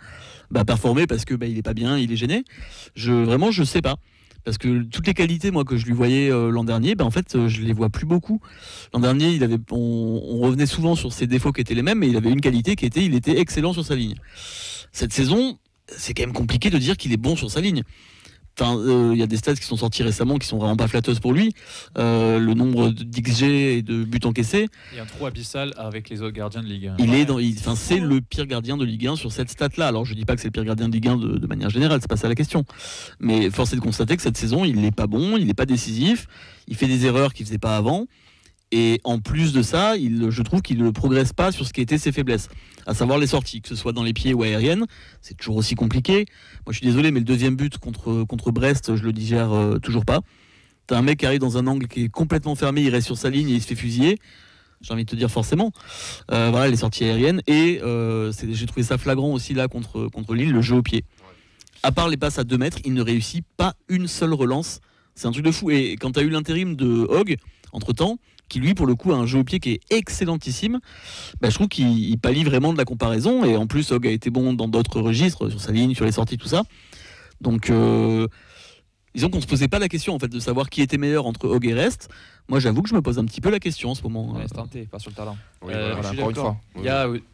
performer parce que il est pas bien, il est gêné? Je sais pas. Parce que toutes les qualités, moi, que je lui voyais l'an dernier, en fait, je les vois plus beaucoup. L'an dernier, on revenait souvent sur ses défauts qui étaient les mêmes, mais il avait une qualité qui était, il était excellent sur sa ligne. Cette saison, c'est quand même compliqué de dire qu'il est bon sur sa ligne. Il y a des stats qui sont sortis récemment qui sont vraiment pas flatteuses pour lui. Le nombre d'XG et de buts encaissés. Il y a un trou abyssal avec les autres gardiens de Ligue 1. C'est le pire gardien de Ligue 1 sur cette stat-là. Alors je dis pas que c'est le pire gardien de Ligue 1 de manière générale, c'est pas ça la question. Mais force est de constater que cette saison, il n'est pas bon, il n'est pas décisif, il fait des erreurs qu'il faisait pas avant. Et en plus de ça, je trouve qu'il ne progresse pas sur ce qui était ses faiblesses, à savoir les sorties, que ce soit dans les pieds ou aériennes. C'est toujours aussi compliqué. Moi, je suis désolé, mais le 2e but contre Brest, je le digère toujours pas. T'as un mec qui arrive dans un angle qui est complètement fermé, il reste sur sa ligne et il se fait fusiller. J'ai envie de te dire forcément. Voilà, les sorties aériennes. Et j'ai trouvé ça flagrant aussi là contre Lille, le jeu au pied. À part les passes à 2 mètres, il ne réussit pas une seule relance. C'est un truc de fou. Et quand tu as eu l'intérim de Hogg, entre-temps, qui lui pour le coup a un jeu au pied qui est excellentissime, je trouve qu'il pallie vraiment de la comparaison. Et en plus Hogg a été bon dans d'autres registres, sur sa ligne, sur les sorties, tout ça. Donc disons qu'on se posait pas la question en fait de savoir qui était meilleur entre Hogg et Rest. Moi j'avoue que je me pose un petit peu la question en ce moment. Pas sur le talent. Encore une fois.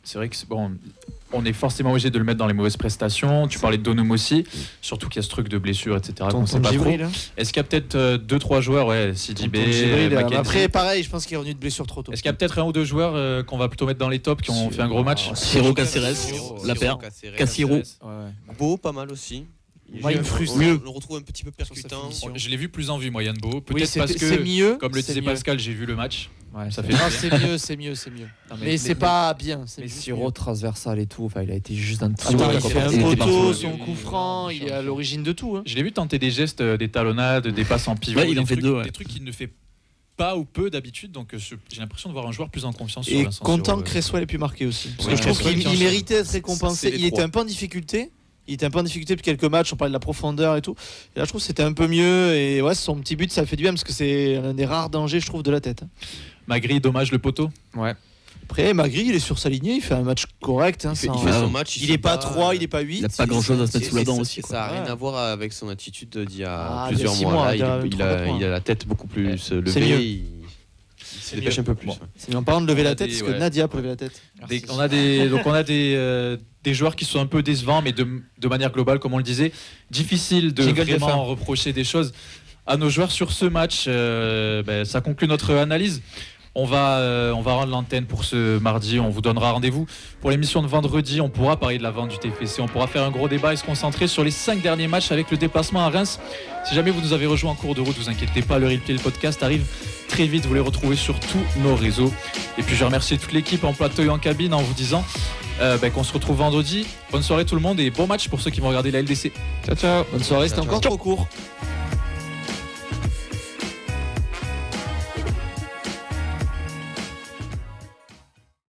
C'est vrai que on est forcément obligé de le mettre dans les mauvaises prestations. Tu parlais de Donum aussi, surtout qu'il y a ce truc de blessure, etc. qu'on sait pas trop. Est-ce qu'il y a peut-être 2-3 joueurs, Sidibé, après pareil, je pense qu'il est revenu de blessure trop tôt. Est-ce qu'il y a peut-être 1 ou 2 joueurs qu'on va plutôt mettre dans les tops qui ont fait un gros match? Ciro Caceres, la paire, Cassiro. Beau, pas mal aussi. Moi, il me frustre. On le retrouve un petit peu percutant. Je l'ai vu plus en vue, moi, Yann-Bo. Peut-être Oui, parce que, c'est mieux, comme le c'est disait mieux. Pascal, j'ai vu le match. Ouais, Ça fait Non, plaisir. c'est mieux. Non, Mais c'est pas bien. C'est Mais juste Siro mieux. transversal et tout, enfin, il a été juste un Attends, il fait un était poteau, partout. son coup franc, il est à l'origine de tout. Hein. Je l'ai vu tenter des gestes, des talonnades, des passes en pivot. Ouais, il en des fait trucs, deux, ouais. Des trucs qu'il ne fait pas ou peu d'habitude. Donc j'ai l'impression de voir un joueur plus en confiance sur Et Vincent content Siro. que Cresswell ait pu marquer aussi. Parce Ouais, que je trouve Cresswell qu'il qui enchaîne. méritait d'être récompensé. C'est les Il était trois. un peu en difficulté. Depuis quelques matchs, on parlait de la profondeur et tout. Et là, je trouve que c'était un peu mieux. Et ouais, son petit but, ça fait du bien parce que c'est un des rares dangers, je trouve, de la tête. Magri, dommage le poteau. Ouais. Après, Magri, il est sur sa lignée, il fait un match correct. Hein, Il fait sans- son match. il est pas 3, il est pas 8. Il a pas grand-chose à se mettre sous la dent aussi. Ça n'a rien Ouais. à voir avec son attitude d'il y a Ah, plusieurs il y a 6 mois. mois, Là, il y a il a 3-4 mois. la tête beaucoup plus C'est levée. mieux. Il se dépêche un peu plus. Bon. ouais. C'est en parlant de lever On a la tête, des- parce que ouais. Nadia peut lever la tête. On a des joueurs qui sont un peu décevants, mais de manière globale, comme on le disait, difficile de Jingle de fin. vraiment reprocher des choses à nos joueurs sur ce match. Ça conclut notre analyse. On va rendre l'antenne pour ce mardi. On vous donnera rendez-vous pour l'émission de vendredi. On pourra parler de la vente du TFC. On pourra faire un gros débat et se concentrer sur les 5 derniers matchs avec le déplacement à Reims. Si jamais vous nous avez rejoint en cours de route, vous inquiétez pas, le replay, le podcast arrive très vite. Vous les retrouvez sur tous nos réseaux. Et puis je remercie toute l'équipe en plateau et en cabine en vous disant qu'on se retrouve vendredi. Bonne soirée tout le monde et bon match pour ceux qui vont regarder la LDC. Ciao ciao. Bonne soirée, c'était Ciao, encore ciao. trop court.